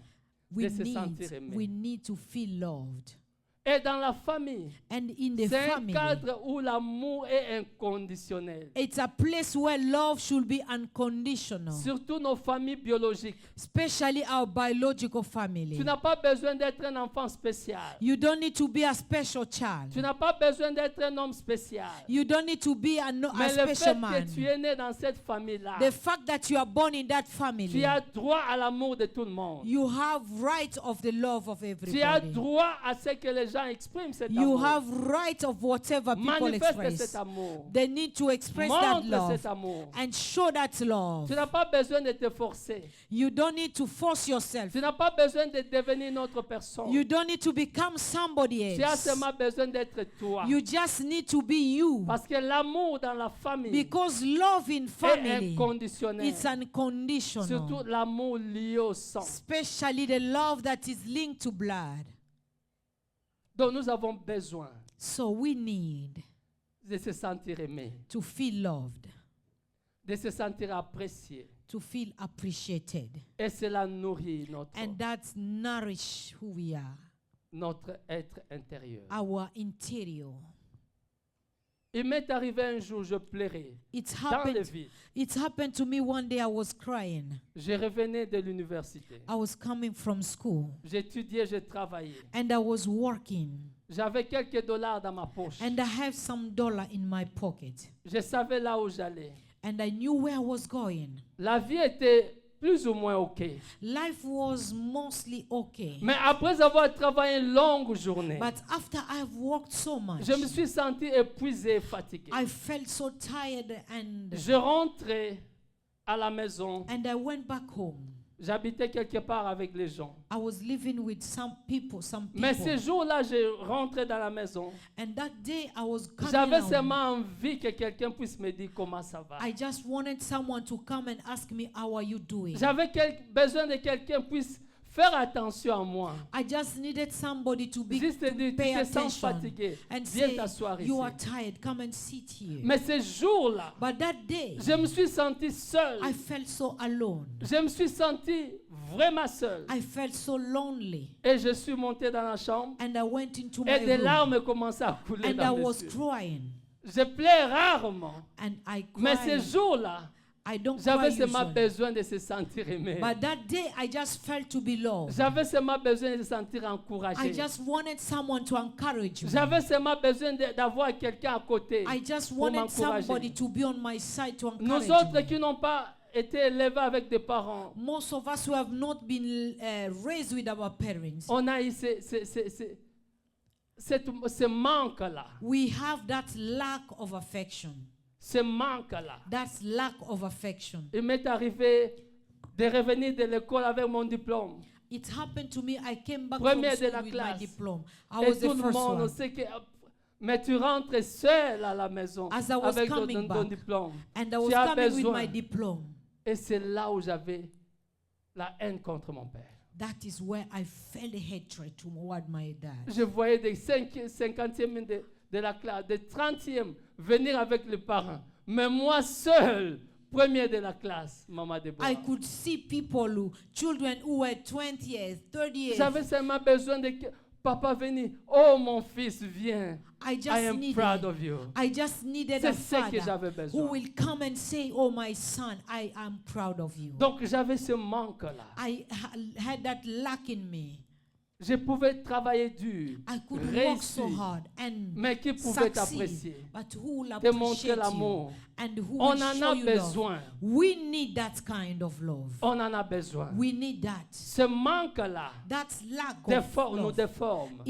we de se sentir aimé. need to feel loved. Et dans la famille, And in the c'est un family, cadre où l'amour est inconditionnel. it's a place where love should be unconditional, Surtout nos familles biologiques. especially our biological family. Tu n'as pas besoin d'être un enfant spécial. You don't need to be a special child. Tu n'as pas besoin d'être un homme spécial. You don't need to be a Mais le special fait man. que tu es né dans cette famille-là, The fact that you are born in that tu family, as droit à l'amour de tout le monde. you have right of the love of Tu as everybody. droit à ce que les gens expriment cet You amour. have right of whatever people Manifeste cet express. amour. They need to express that Montre love cet amour. and show that love. Tu n'as pas besoin de te forcer. You don't need to force yourself. Tu n'as pas besoin de devenir une autre personne. You don't need to become somebody Tu as else. seulement besoin d'être toi. You just need to be you. Parce que l'amour dans la famille Because love in est family, inconditionnel. it's unconditional. Surtout l'amour lié au sang. Especially the love that is linked to blood. Donc nous avons besoin So we need de se sentir aimé, to feel loved, de se sentir apprécié. to feel appreciated. Et cela nourrit And that's nourish who we are, notre être intérieur. our interior. Il m'est arrivé un jour, je pleurais It dans le happened. vide. It happened to me one day. I was crying. Je revenais de l'université. I was coming from school J'étudiais, je travaillais. and I was working J'avais quelques dollars dans ma poche. and I have some dollar in my pocket Je savais là où j'allais. and I knew where I was going. La vie était plus ou moins OK. Life was mostly okay. Mais après avoir travaillé une longue journée, But after I've worked so much, je me suis senti épuisé et fatigué. I felt so tired Je rentrais à la maison. and I went back home. J'habitais quelque part avec les gens. I was living with some people, Mais ce people. jour-là, je rentrais dans la maison. And that day I was coming J'avais home. seulement envie que quelqu'un puisse me dire comment ça va. I just wanted someone to come and ask me, how are you doing? J'avais besoin de quelqu'un puisse faire attention à moi. I just needed somebody to be Juste dire, tu pay te sens attention fatigué. and Viens say, t'asseoir ici. you are tired, come and sit here. Mais ce jour-là, But that day, je me suis senti seul. I felt so alone. Je me suis senti vraiment seul. I felt so lonely. Et je suis monté dans la chambre. And I went into my Et des room larmes commençaient à couler and I dans was les yeux. crying. Je pleure rarement. And I Mais ce cried. jour-là, I don't cry j'avais seulement usually. besoin de se sentir aimé. But that day, I just felt to be loved. J'avais seulement besoin de se sentir I encouragé. just wanted someone to encourage me. J'avais seulement besoin d'avoir quelqu'un à côté I just pour wanted somebody m'encourager. to be on my side to Nous encourage autres me. qui n'ont pas été élevés avec des parents, Most of us who have not been raised with our parents, on a eu ce manque-là. we have that lack of affection. Ce manque-là. That lack of affection. Il m'est arrivé de revenir de l'école avec mon diplôme. It happened to me. I came back Premier from de school la with classe. my diploma. I Et was the tout le first monde one. sait que... Mais tu rentres seul à la maison As I was avec ton coming ton back, diplôme. And I was Tu as coming with besoin. my diploma. Et c'est là où j'avais la haine contre mon père. That is where I felt hatred toward my dad. Je voyais des 50e de la classe, des 30e venir avec les parents. Mais moi seul, premier de la classe, Maman Deborah. I could see people children who were 20 years, 30 years. J'avais seulement besoin de papa venir. Oh mon fils, viens. I I am proud of you. I just needed C'est a ce que father j'avais besoin. who will come and say, oh my son, I am proud of you. Donc j'avais ce manque-là. I had that lack in me. Je pouvais travailler dur, I could work so réussir, hard and mais qui pouvait succeed, t'apprécier, but who will te montrer appreciate you l'amour. and who On will en show a you besoin. love. We need that kind of love. On en a besoin. We need that. Ce manque-là That lack of nous love. déforme.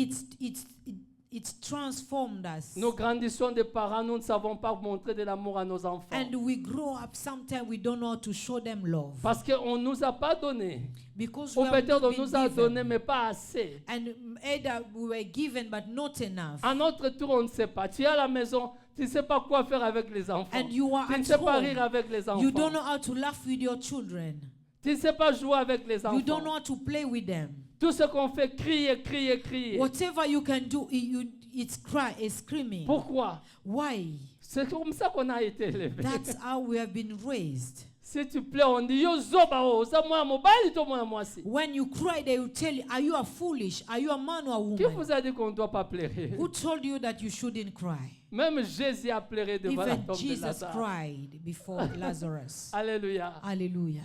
It's transformed us. Nous grandissons des parents, nous ne savons pas montrer de l'amour à nos enfants. And we grow up, sometimes we don't know how to show them love. Parce qu'on ne nous a pas donné. Because Ou we have peut-être not on been nous a given. donné, mais pas assez. And either we were given but not enough. À notre tour, on ne sait pas. Tu es à la maison, tu ne sais pas quoi faire avec les enfants. And you are Tu ne at sais pas home. rire avec les enfants. You don't know how to laugh with your children. Tu ne sais pas jouer avec les You don't know enfants. how to play with them. Tout ce qu'on fait, crier, crier, crier. Whatever you can do, it's cry, it's screaming. Pourquoi? Why? C'est comme ça qu'on a été élevé. That's how we have been raised. Si tu pleures, on dit yo zoba o, ça moi mobile to moi si. When you cry, they will tell you, are you a foolish? Are you a man or a Qui woman? vous a dit qu'on ne doit pas pleurer? Who told you that you shouldn't cry? Même Jésus a pleuré devant la Even tombe de Jesus Lazare. cried before Lazarus. Alléluia. Hallelujah.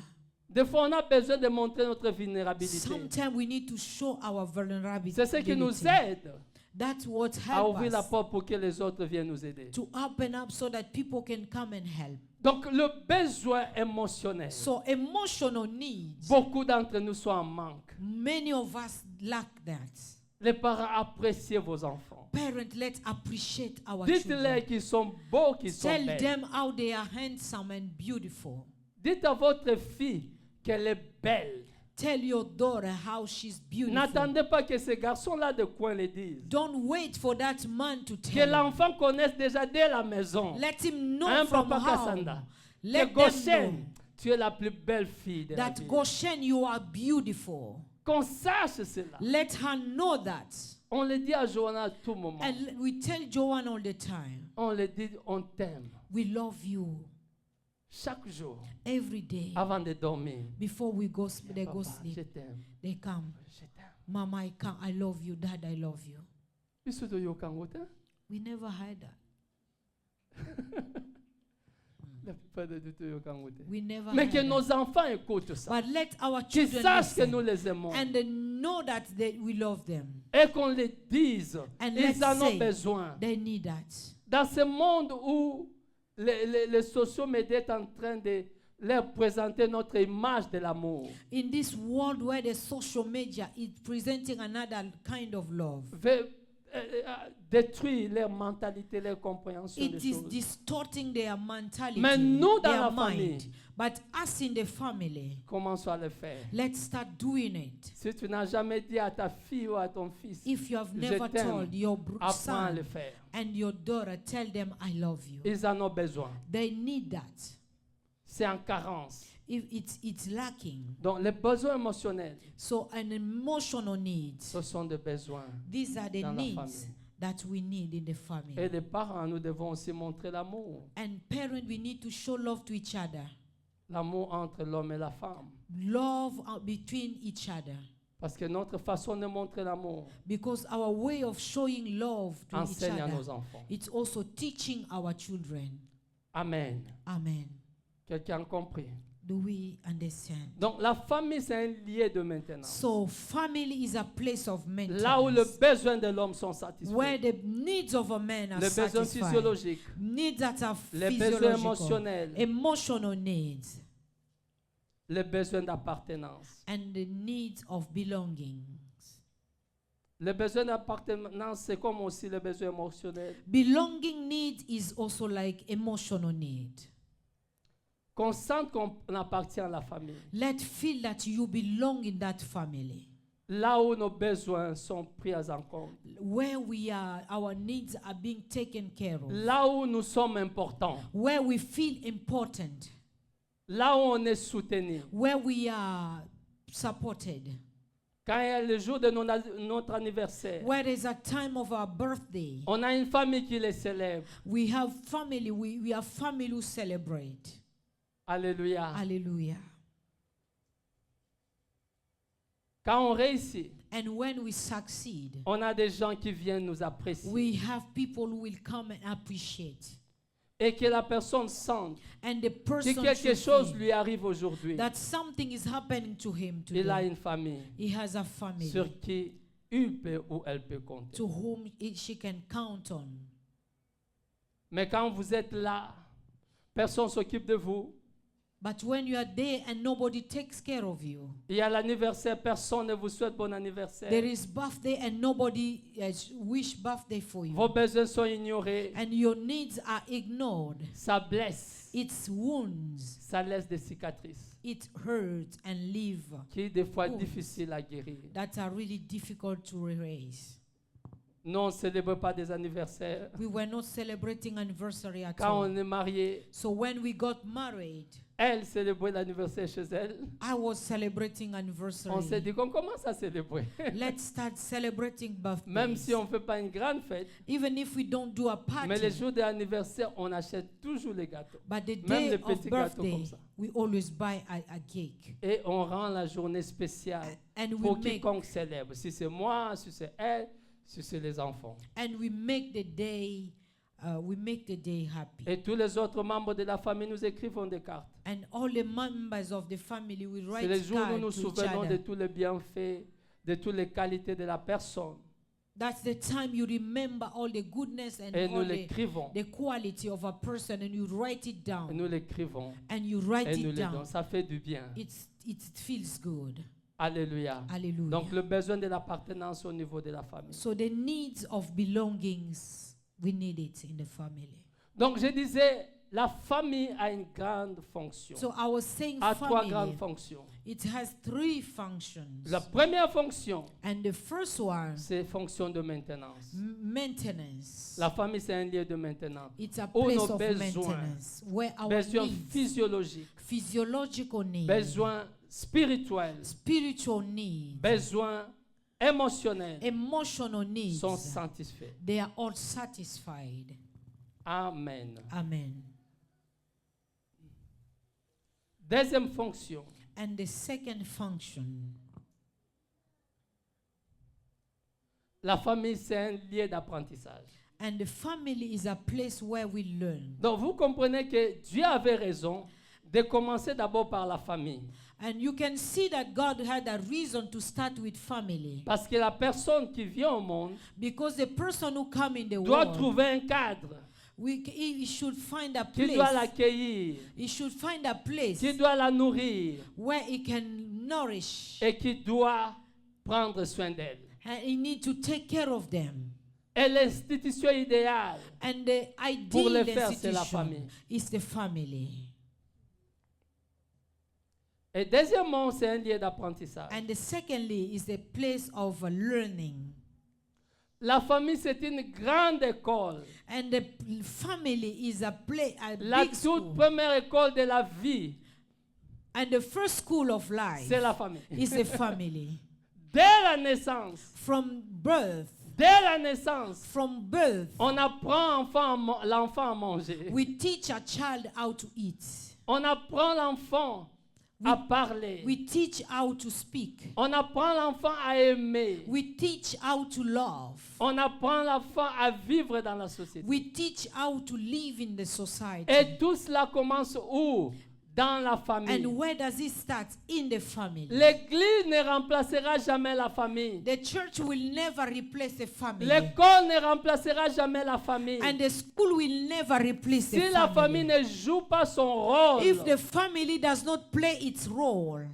Des fois, on a besoin de montrer notre vulnérabilité. Sometimes we need to show our vulnerability. C'est ce qui nous aide That's what à helps ouvrir la us porte pour que les autres viennent nous aider. to open up so that people can come and help. Donc, le besoin émotionnel. So emotional needs, Beaucoup d'entre nous sont en manque. many of us lack that. Les parents, appréciez vos enfants. Parents, let's appreciate our Dites-leur children. qu'ils sont beaux, qu'ils sont Tell belles. them how they are handsome and beautiful. Dites à votre fille qu'elle est belle. Tell your daughter how she's beautiful. N'attendez pas que ces garçons-là de coin le disent. Don't wait for that man to Que tell him. l'enfant connaisse déjà dès la maison. Let him know Hein, from Papa home. Cassandra? Que Let them Goshen, know tu es la plus belle fille de la that ville. Goshen, you are beautiful. Qu'on sache cela. Let her know that. On le dit à Johanna à tout moment. And we tell Joanne all the time, On le dit, on t'aime. we love you Chaque jour, every day. avant de dormir. Before we go, they go Papa, je sleep. t'aime. They come, Je t'aime. Mama, I love you. Dad, I love you. Biso to yo kangote? We never had that. La plupart de nous, quand on dit. We never Mais had que that. nos enfants écoutent ça. But let our Qu'ils children sachent que nous listen les aimons. and they know that we love them. Et qu'on les dise. And Ils let's en ont say besoin. they need that. Dans ce monde où les sociaux médias sont en train de leur présenter notre image de l'amour, In this world where the social media is presenting another kind of love, veut détruire leur mentalité, leur compréhension des it is choses. distorting their mentality, Mais nous, dans their la mind. famille, But us in the family, commençons à le faire. let's start doing it. Si tu n'as jamais dit à ta fille ou à ton fils, If you have Je never t'aime, told your apprends à le son faire. and your daughter, tell them I love you. Ils en ont besoin. They need that. C'est en carence. If it's lacking. Donc, les besoins émotionnels, So an emotional needs. ce sont des besoins. These are the Dans la needs famille. that we need in the Et family. les parents, nous devons aussi montrer l'amour. And parents, we need to show love to each other. L'amour entre l'homme et la femme. Love between each other. Parce que notre façon de montrer l'amour Because our way of showing love to each enseigne à nos other, enfants. it's also teaching our children. Amen. Amen. Quelqu'un a compris? Do we understand? Donc, la famille, c'est un lieu de maintenance. So family is a place of Là où les maintenance, besoins de l'homme sont where satisfaits. the needs of a man are Les besoins satisfied. physiologiques, Needs that are les besoins physiological, émotionnels, emotional needs, les besoins d'appartenance. and the needs of belonging. Les besoins d'appartenance, c'est comme aussi les besoins émotionnels. Belonging need is also like emotional need. Qu'on sente qu'on appartient à la famille. Let feel that you belong in that family. Là où nos besoins sont pris en compte. Where we are, our needs are being taken care of. Là où nous sommes importants. Where we feel important. Là où on est soutenu. Where we are supported. Quand il y a le jour de notre anniversaire, Where there's a time of our birthday. on a une famille qui les célèbre. We have family, we have family who celebrate. Alléluia. Hallelujah. Quand on réussit, And when we succeed, on a des gens qui viennent nous apprécier. we have people who will come and appreciate. Et que la personne sente And the que person quelque should chose feel lui arrive aujourd'hui. that something is happening to him Il a today. une famille He has a family sur qui il peut ou elle peut compter. to whom she can count on. Mais quand vous êtes là, personne ne s'occupe de vous. But when you are there and nobody takes care of you, Il y a l'anniversaire, personne ne vous souhaite bon anniversaire. there is birthday and nobody wish birthday for Vos you, besoins sont ignorés. and your needs are ignored. Ça blesse. It's wounds, Ça laisse des cicatrices it hurts and leave qui des fois Wounds. difficiles à guérir. that are really difficult to erase. Nous, on ne célèbre pas des anniversaires. We were not celebrating anniversary at Quand all. on est marié, So when we got married, elle célébrait l'anniversaire chez elle. I was celebrating On s'est anniversary. dit qu'on commence à célébrer. Let's start celebrating Même si birthdays. on ne fait pas une grande fête, Even if we don't do a mais les party, jours d'anniversaire, on achète toujours les gâteaux. but the Même day les of petits gâteaux birthday, comme ça. we always buy a cake. Et on rend la journée spéciale And we pour make quiconque célèbre. Si c'est moi, si c'est elle, si c'est les enfants. we make the day happy. Et tous les autres membres de la famille nous écrivent des cartes. And all the members of the family will C'est les write jours où nous nous cards to each souvenons de other. tous les bienfaits, de toutes les qualités de la personne. That's the time you remember all the goodness and Et nous all l'écrivons. the quality of a person, and you write it Et down. nous l'écrivons. And you write Et nous it le donnons. down. Ça fait du bien. It feels good. Alléluia. Hallelujah. Donc le besoin de l'appartenance au niveau de la famille. So the needs of belongings, we need it in the family. Donc je disais, la famille a une grande fonction. So I was saying A trois grandes family, fonctions. it has three functions. La première fonction, And the first one, c'est fonction de maintenance. maintenance. La famille, c'est un lieu de maintenance. It's a Où place nos of besoins, maintenance where our besoins needs, physiologiques, physiological needs, besoins spirituels, spiritual needs, besoins émotionnels emotional needs, sont satisfaits. they are all satisfied. Amen. Amen. Deuxième fonction, And the second function, la famille, c'est un lieu d'apprentissage. And the family is a place where we learn. Donc vous comprenez que Dieu avait raison de commencer d'abord par la famille. And you can see that God had a reason to start with family. Parce que la personne qui vient au monde Because the person who come in the doit world, trouver un cadre he should find a qui doit place. l'accueillir, He should find a place qui doit la nourrir where he can nourish. et qui doit prendre soin d'elle. And he need to take care of them. Et l'institution idéale And the pour ideal le faire, c'est la institution famille. is the family. Et deuxièmement, c'est un lieu d'apprentissage. And the secondly is the place of learning. La famille, c'est une grande école. And the family is a La big toute school. première école de la vie, And the first school of life c'est la famille. is the family. Dès la naissance, From birth, on apprend l'enfant à manger. we teach a child how to eat. On apprend l'enfant à parler. We teach how to speak. On apprend l'enfant à aimer. We teach how to love. On apprend l'enfant à vivre dans la société. We teach how to live in the society. Et tout cela commence où? Dans la famille. And where does it start? In the family. L'église ne remplacera jamais la famille. The church will never replace the family. L'école ne remplacera jamais la famille. And the school will never replace the Si la famille family. ne joue pas son rôle, If the family does not play its role,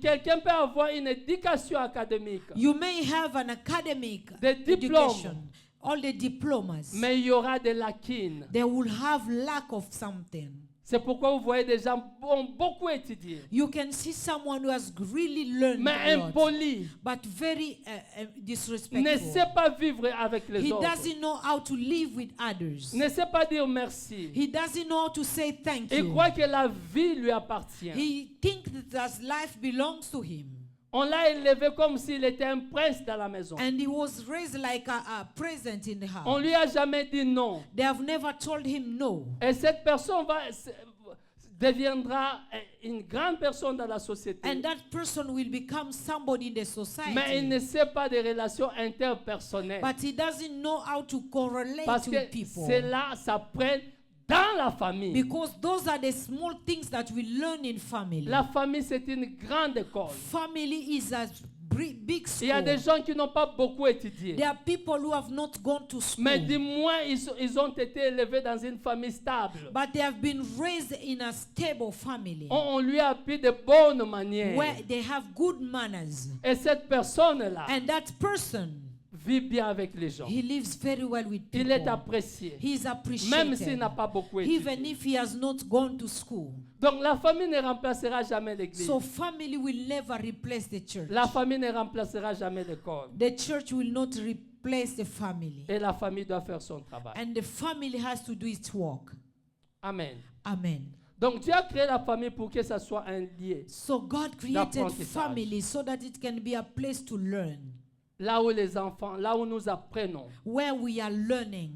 quelqu'un peut avoir une éducation académique, you may have an academic Des diplômes. education, all the diplomas. mais il y aura des lacunes. They will have lack of something. C'est pourquoi vous voyez des gens ont beaucoup étudié, You can see someone who has really learned mais a lot, impoli, but very ne disrespectful. sait pas vivre avec les He autres, doesn't know how to live with others. ne sait pas dire merci. He doesn't know how to say thank Il you. croit que la vie lui appartient. He thinks that life belongs to him. On l'a élevé comme s'il était un prince dans la maison. And he was raised like a present in the On house. lui a jamais dit non. They have never told him no. Et cette personne deviendra une grande personne dans la société. And that person will become somebody in the Mais il ne society. sait pas des relations interpersonnelles. But he doesn't know how to correlate Parce with que people. cela s'apprend dans la famille. Because those are the small things that we learn in family. La famille, c'est une grande école. Family is a big Il y a des school. gens qui n'ont pas beaucoup étudié. There are people who have not gone to school. Mais du moins, ils ont été élevés dans une famille stable. But they have been raised in a stable family On lui a appris de bonnes manières. where they have good manners. Et cette personne-là And that person, vit bien avec les gens. he lives very well with Il est people. apprécié. He is Même appreciated. s'il n'a pas beaucoup Even étudié. if he has not gone to school. Donc la famille ne remplacera jamais l'église. So family will never replace the church. La famille ne remplacera jamais l'école. The church will not replace the family. Et la famille doit faire son travail. And the family has to do its work. Amen. Amen. Donc Dieu a créé la famille pour que ça soit un lieu. So God created D'apprentissage. family so that it can be a place to learn. Là où les enfants, là où nous apprenons. Where we are learning.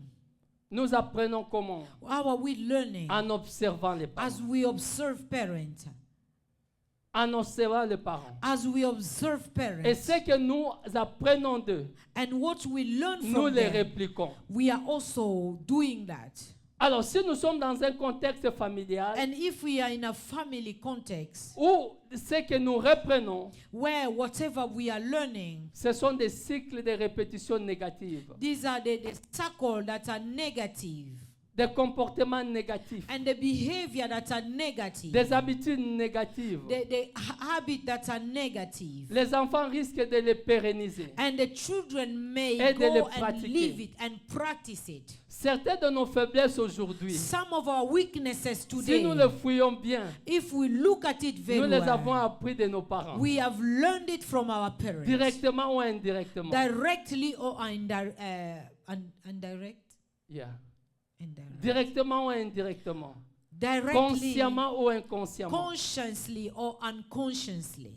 Nous apprenons comment? How are we learning? En observant les parents. As we observe parents. En observant les parents. As we observe Et parents. ce que nous apprenons d'eux, And what we learn nous from les them, répliquons. we are also doing that. Alors, si nous sommes dans un contexte familial And if we are in a family context où ce que nous reprenons, where whatever we are learning, ce sont des cycles de répétition négatives, these are the circles that are negative des comportements négatifs, and the behavior that are negative, des habitudes négatives, the habit that are negative. les enfants risquent de les pérenniser. And the children may Et de les go and pratiquer. live it and practice it. Certaines de nos faiblesses aujourd'hui, Some of our weaknesses si today, nous le fouillons bien, if we look at it very nous les avons well, appris de nos parents, we have learned it from our parents. directement ou indirectement. Directly or indirect. Yeah. Indirect. Directement ou indirectement. Directly, Consciemment ou inconsciemment. consciously or unconsciously.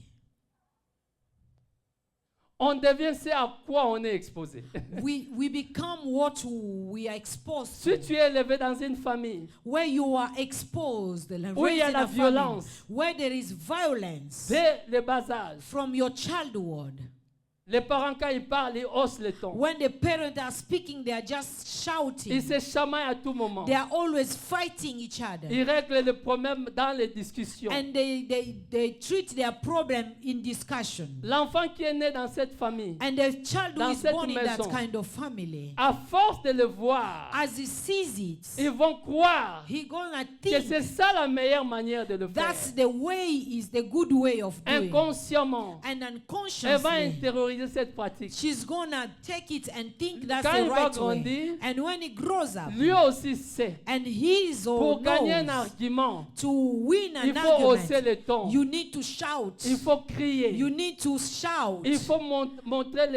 On devient ce à quoi on est exposé. We become what we are exposed Si to. tu es élevé dans une famille Where you are exposed, où il y a raised in la a family, violence where there is violence dès le bas âge, from your childhood, Les parents, quand ils parlent, ils haussent le ton. When the parents are speaking, they are just shouting. Ils se chamaillent à tout moment. They are always fighting each other. Ils règlent le problème dans les discussions. And they treat their problem in discussion. L'enfant qui est né dans cette famille, And the child who Dans is cette born in that maison, kind of family, à force de le voir, as he sees it, ils vont croire he gonna que c'est think ça la meilleure manière de le faire. that's the way, is the good way of doing. Inconsciemment, And elle va unconsciously, intérioriser cette pratique. she's gonna take it and think that's Quand the il va right grandir, way. And when he grows up, lui aussi sait. and he is Pour all gagner un knows, argument, to win an il faut hausser argument, le ton. you need to shout. Il faut crier. You need to shout. Il faut montrer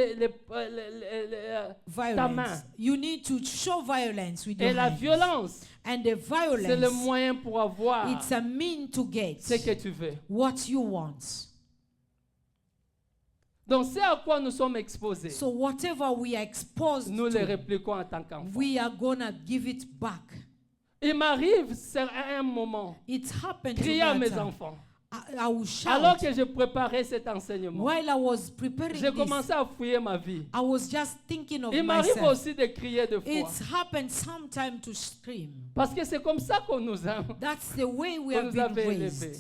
ta main. Violence. You need to show violence with Et your la hands. violence, And the c'est le violence, moyen pour avoir it's a mean to get ce que tu veux. what you want. Donc, c'est à quoi nous sommes exposés. So whatever we are exposed Nous le to, répliquons en tant qu'enfants. we are gonna give it back. Il m'arrive à un moment, It happened to crier à me mes that time. enfants. I will shout. Alors que je préparais cet enseignement, While I was preparing j'ai this, commencé à fouiller ma vie. I was just thinking of Il m'arrive myself. aussi de crier de foi. It's happened sometime to scream. Parce que c'est comme ça qu'on nous aime. That's the way we Qu'on have nous been avait raised. élevés.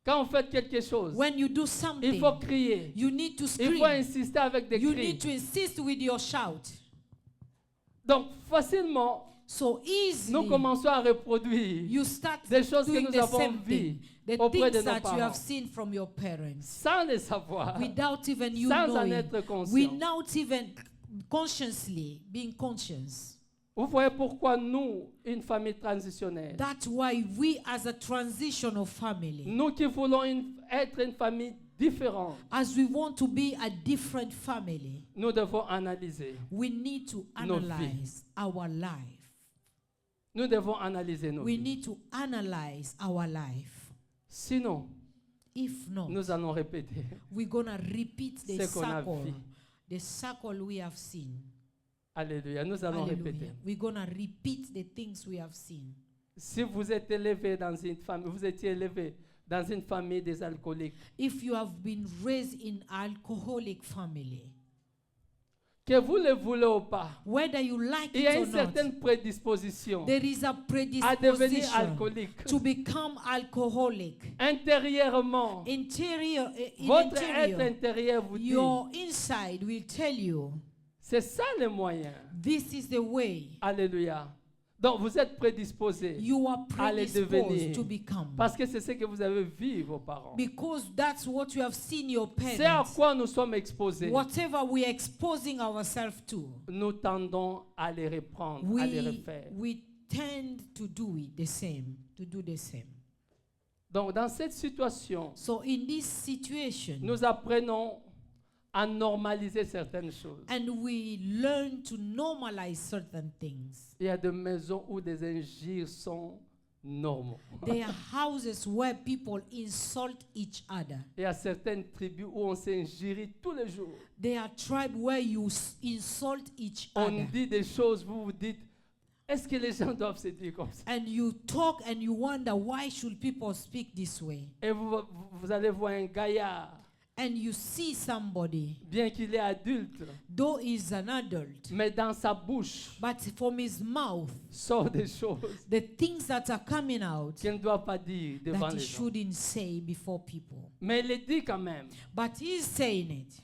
Quand on fait quelque chose, When you do il something, faut crier. you need to Il scream. faut insister avec des You cris. need to insist with your shout. Donc, facilement, So nous easily, commençons à reproduire you start des choses que doing nous the avons same vues thing. The auprès de things nos that you parents, have seen from your parents. sans le savoir, Without even you sans en knowing. être conscient. Without even consciously being conscious. Vous voyez pourquoi nous, une famille transitionnelle, That's why we as a transitional family, nous qui voulons être une famille différente, as we want to be a different family, nous devons analyser. we need to Nos analyze our life. Nous devons analyser nos We vies. need to analyze our life. Sinon, If not, nous allons répéter we're going to repeat the ce qu'on a circle. vu. The circle we have seen. Alléluia, nous allons répéter. Hallelujah. We're going to repeat the things we have seen. Si vous êtes élevé dans une famille, vous étiez élevé dans une famille des alcooliques, If you have been raised in alcoholic family, que vous le voulez ou pas, whether you like il y a it une or not, certaine prédisposition there is a à devenir predisposition alcoolique. to become alcoholic. Intérieurement, Interior, in votre être interior, intérieur vous dit, your inside will tell you, c'est ça le moyen. this is the way. Alléluia. Donc vous êtes prédisposé You are à le devenir. predisposed to become. Parce que c'est ce que vous avez vu vos parents. Because that's what you have seen your C'est à parents. quoi nous sommes exposés. Whatever we are exposing ourselves to, Nous tendons à les reprendre, à les refaire. we tend to do it the same, to do the same. Donc dans cette situation, So in this situation, nous apprenons à normaliser certaines choses. and we learn to normalize certain things. Il y a des maisons où des injures sont normaux. There are houses where people insult each other. Il y a certaines tribus où on s'injurie tous les jours. There are tribes where you insult each On other. dit des choses, vous vous dites, est-ce que les gens doivent se dire comme ça? And you talk and you wonder, why should people speak this way? Et vous allez voir un gaillard, And you see somebody, bien qu'il est adulte, though he's an adult, mais dans sa bouche but from his mouth, sort des choses the things that are coming out qu'il ne doit pas dire devant that he les gens. shouldn't say before people. Mais il le dit quand même, But he's saying it.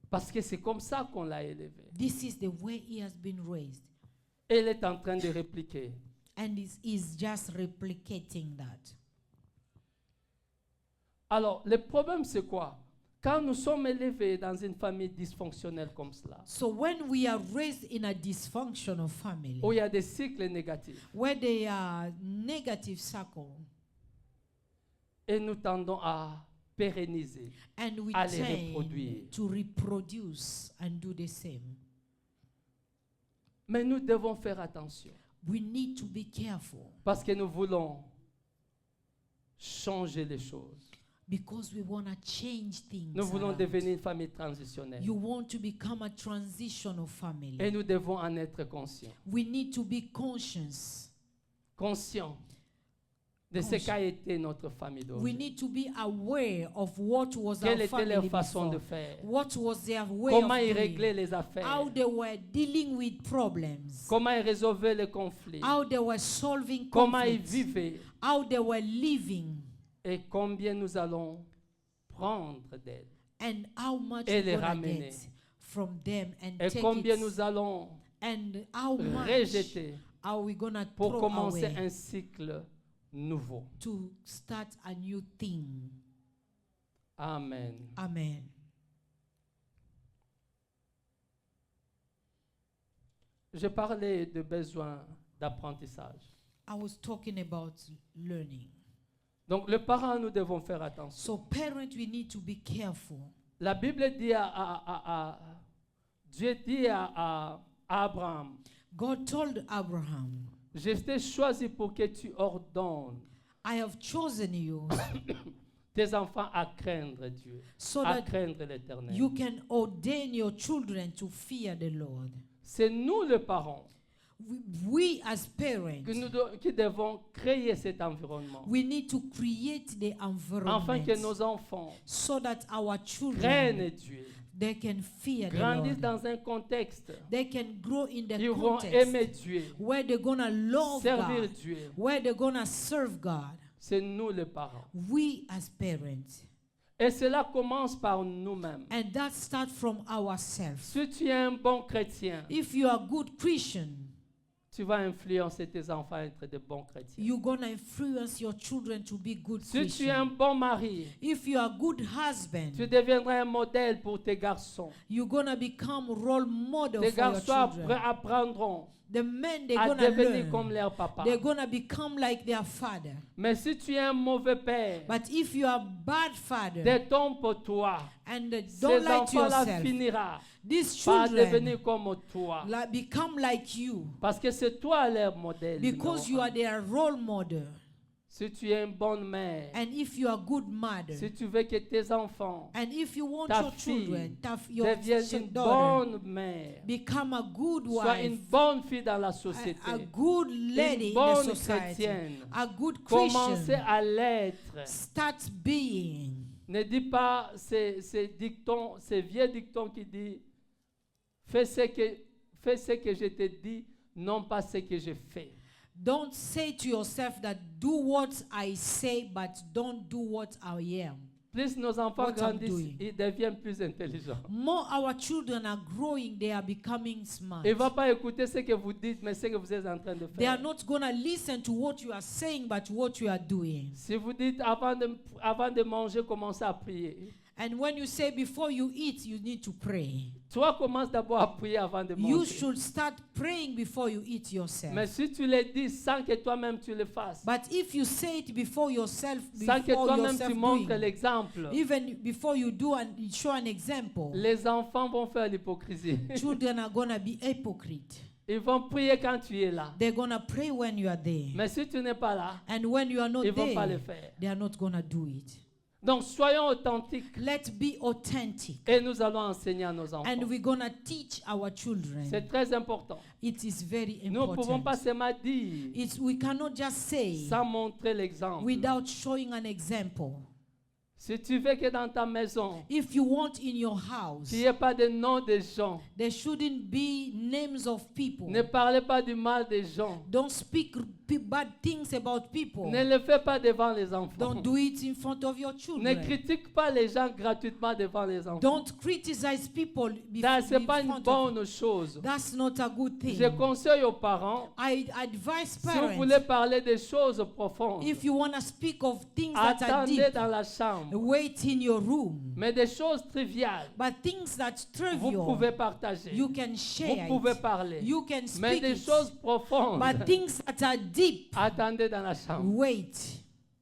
parce que c'est comme ça qu'on l'a élevé. This is the way he has been raised. Et il est en train de répliquer. And he's just replicating that. Alors, le problème c'est quoi? Quand nous sommes élevés dans une famille dysfonctionnelle comme cela, So when we are raised in a dysfunctional family, où il y a des cycles négatifs, where they are negative circle, et nous tendons à pérenniser, and we à les tend reproduire. to reproduce and do the same. Mais nous devons faire attention, We need to be careful parce que nous voulons changer les choses. because we want to change things. Nous voulons around. devenir une famille transitionnelle. You want to become a transitional family. Et nous devons en être conscients. We need to be conscious. Conscients de ce qu'a été notre famille We d'origine. need to be aware of what was Quelle our était leur family façon de before. faire? What was their way Comment of ils doing. réglaient les affaires? How they were dealing with problems. Comment ils résolvaient les conflits? How they were solving Comment ils conflicts. vivaient? How they were living. Et combien nous allons prendre d'elles? And how much Et les we're gonna ramener. get from them and Et take combien it. nous allons And how much rejeter are we gonna pour throw commencer away un cycle nouveau? to start a new thing? Amen. Amen. Je parlais de besoin d'apprentissage. I was talking about learning. Donc, les parents, nous devons faire attention. So parents, we need to be careful. La Bible dit Dieu dit à Abraham, God told Abraham, je t'ai choisi pour que tu ordonnes I have chosen you tes enfants à craindre Dieu, so à that craindre l'Éternel. you can ordain your children to fear the Lord. C'est nous, les parents, We as parents, qui devons créer cet environnement, we need to create the afin que environment nos enfants so that our children, craignent Dieu, they can fear the grandissent Lord. dans un contexte, They can grow in the ils vont aimer context Dieu, where they're gonna love servir God, Dieu. where they're gonna serve God. C'est nous, les parents. We as parents. Et cela commence par nous-mêmes. And that starts from ourselves. Si tu es un bon chrétien, If you are a good Christian, tu vas influencer tes enfants à être de bons chrétiens. you're going to influence your children to be good Si tu es un Christians. bon mari, If you are a good tu husband, deviendras un modèle pour tes garçons. you're going to become role model Tes for your garçons children. apprendront The men, they're à going to devenir comme learn. leur papa. They're going to become like their father. Mais si tu es un mauvais père, But if you are a bad father détrompe-toi. and Ces don't lie to enfants-là yourself, finira these par children devenir comme toi. become like you Parce que c'est toi leur modèle. because numéro you un. are their role model. Si tu es une bonne mère, And if you are a good mother, si tu veux que tes enfants and if you want ta your fille children, your devienne une daughter, bonne mère, become a good sois une wife, bonne fille dans la société, a good lady une in the bonne society, chrétienne, a good commencez Christian, à l'être. start being. Ne dis pas ces dictons, ces vieux dictons qui disent fais ce que je te dis, non pas ce que je fais. Don't say to yourself that do what I say, but don't do what I am. Plus nos enfants What I'm grandissent, doing. ils deviennent plus intelligents. More our children are growing, they are becoming smart. Ils ne vont pas écouter ce que vous dites, mais ce que vous êtes en train de They are faire. not going to listen to what you are saying, but what you are doing. Si vous dites avant de manger, commencez à prier. And when you say before you eat, you need to pray. Toi, commence d'abord à prier avant de You manger. should start praying before you eat yourself. Mais si tu le dis sans que toi-même tu le fasses, But if you say it before yourself, sans que toi-même yourself tu montres doing, l'exemple, even before you do and you show an example, les enfants vont faire l'hypocrisie. children are gonna be hypocrite. Ils vont prier quand tu es là. They're gonna pray when you are there, Mais si tu n'es pas là, and when you are not ils ne vont pas le there, faire. they are not gonna do it. Donc soyons authentiques Let's be authentic, et nous allons enseigner à nos enfants. and we're gonna teach our children. C'est très important. It is very Nous ne pouvons pas important. seulement dire We cannot just say sans montrer l'exemple. without showing an example. Si tu veux que dans ta maison, If you want in your house, il n'y ait pas de nom des gens, there shouldn't be names of people. ne parlez pas du mal des gens. Don't speak bad things about people. Ne le fais pas devant les enfants. Don't do it in front of your Ne children. critique pas les gens gratuitement devant les enfants. Don't criticize people Ça, ce n'est pas in une front of. bonne chose. That's not a good thing. Je conseille aux parents, I advise si vous parents, voulez parler des choses profondes, if you want to speak of things that are attendez deep, dans la chambre. wait in your room. Mais des choses triviales, But things that's vous trivial, pouvez partager. you can Vous share pouvez it. parler. You can Mais speak des it. choses profondes, But things that are deep, attendez dans la chambre. wait.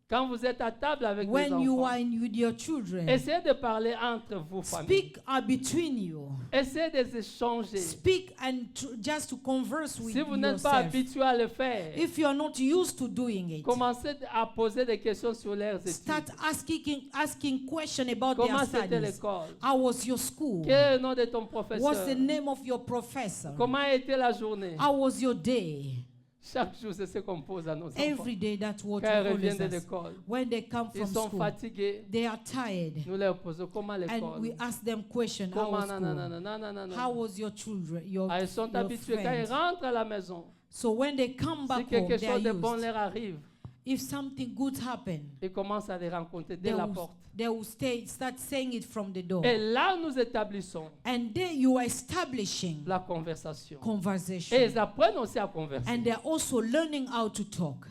Quand vous êtes à table avec les When you enfants, are with your children, essayez de parler entre vous, famille. speak between you. Essayez d'échanger. Speak and just to converse with Si vous n'êtes pas yourself. habitué à le faire, If you are not used to doing it, commencez à poser des questions sur leurs études. start asking questions about Comment their c'était studies. l'école? How was your school? Quel est le nom de ton What's professeur? the name of your professor? Comment a été la journée? How was your day? Chaque jour, c'est ce qu'on pose à nos enfants. Every day, that's what Quand ils we reviennent always de ask. l'école, When they come ils from sont school, fatigués. they are tired. Nous leur posons comment And l'école? we ask them question, how Comment was school? nanana. How was your children, your, Ah, ils sont your habitués quand ils friends? rentrent à la maison. So when they come Si back home, quelque they are chose de bon used. leur arrive, If something good happen, ils commencent à les rencontrer dès they la will, porte. they will start saying it from the door. Et là, nous établissons And there you are establishing la conversation. conversation. Et ils apprennent aussi à converser. And they're also learning how to talk.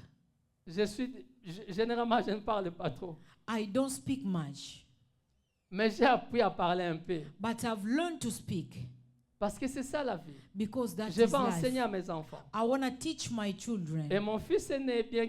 Généralement, je ne parle pas trop. I don't speak much, Mais j'ai appris à parler un peu. but I've learned to speak Parce que c'est ça la vie. because that Je is vais enseigner life. à mes enfants. I want to teach my children. Et mon fils aîné, bien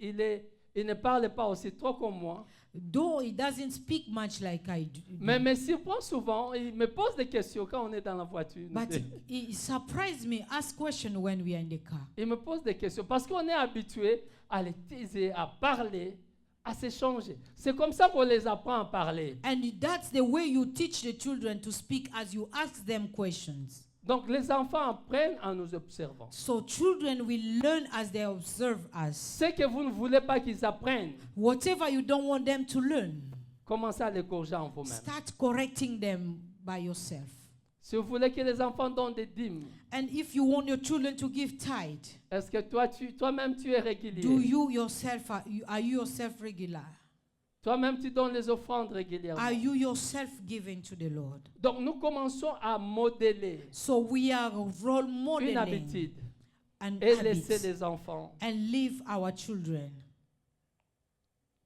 il ne parle pas aussi trop comme moi, Though he doesn't speak much like I do, mais me surprend souvent. Il me pose des questions quand on est dans la voiture. but he surprised me, ask question when we are in the car. Il me pose des questions parce qu'on est habitué à les teaser, à parler, à s'échanger. C'est comme ça qu'on les apprend à parler. And that's the way you teach the children to speak, as you ask them questions. Donc les enfants apprennent en nous observant. So children will learn as they observe us. Ce que vous ne voulez pas qu'ils apprennent, Whatever you don't want them to learn, commencez à les corriger en vous-même. start correcting them by yourself. Si vous voulez que les enfants donnent des dîmes, And if you want your children to give tithe, est-ce que toi-même tu es régulier? do you yourself, are you yourself regular? Toi-même tu donnes les offrandes Are régulièrement. you yourself giving to the Lord? Donc nous commençons à modeler So we are role une modeling habitude and et laisser habits les enfants. and leave our children.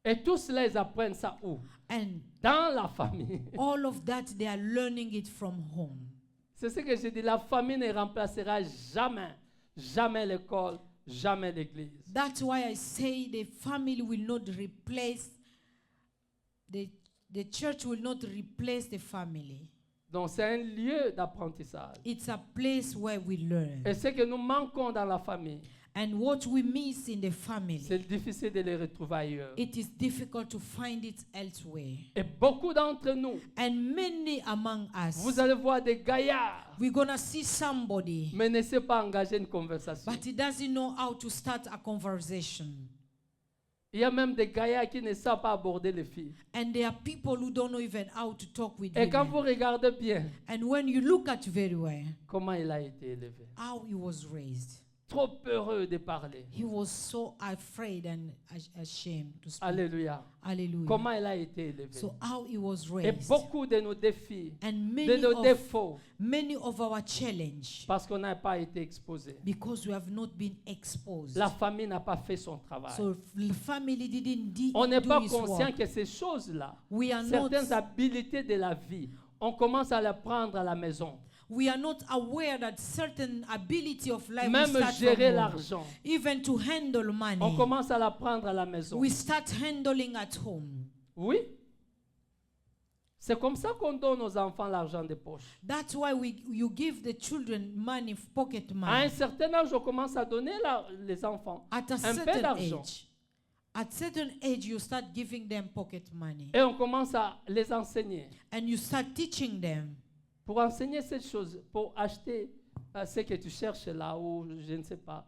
Et tous cela, ils apprennent ça où? And Dans la famille. all of that, they are learning it from home. C'est ce que je dis, la famille ne remplacera jamais l'école, jamais l'église. That's why I say the family will not replace, the church will not replace the family. Donc c'est un lieu d'apprentissage. It's a place where we learn. Et ce que nous manquons dans la famille, And what we miss in the family, c'est difficile de les retrouver ailleurs. it is difficult to find it elsewhere. Et beaucoup d'entre nous, And many among us, vous allez voir des gaillards, we're going to see somebody, mais ne sait pas engager une conversation. but he doesn't know how to start a conversation. Il y a même des gaillards qui ne savent pas aborder les filles. And there are people who don't know even how to talk with Et quand vous women. regardez bien And when you look at very well, comment il a été élevé, how he was raised, trop heureux de parler. he was so afraid and ashamed to speak. Alléluia. Hallelujah. Comment il a été élevé. So how he was Et raised. beaucoup de nos défis, And de nos défauts, many of our challenge, parce qu'on n'a pas été exposé. because we have not been exposed. La famille n'a pas fait son travail. So the family didn't On n'est do pas his conscient work. que ces choses-là, We are certaines not, habiletés de la vie, on commence à les prendre à la maison. we are not aware that certain ability of life we Même start gérer from home. l'argent, Even to handle on money, commence à la prendre à la maison. we start handling at home. Oui. C'est comme ça qu'on donne aux enfants l'argent de poche. That's why you give the children money, pocket À un money, certain âge, on commence à donner les enfants at a un peu certain d'argent. age. At certain age, you start giving them pocket money, Et on commence à les enseigner. and you start teaching them. Pour enseigner cette chose, pour acheter ce que tu cherches là, ou je ne sais pas,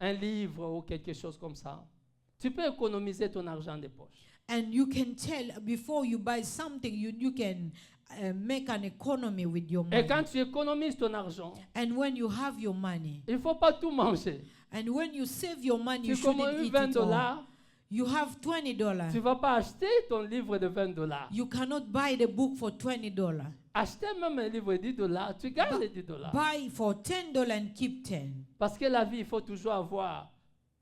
un livre ou quelque chose comme ça, tu peux économiser ton argent de poche. And you can tell before you buy something, you can make an economy with your Et money. quand tu économises ton argent, And when you have your money, il ne faut pas tout manger. and when you save your money, you Tu shouldn't commandes eat 20 it all. $20, You have $20. tu ne vas pas acheter ton livre de 20 $. You cannot buy the book for $20. Acheter même un livre de 10 $, tu gardes les 10 $. Buy for $10 and keep 10. Parce que la vie, il faut toujours avoir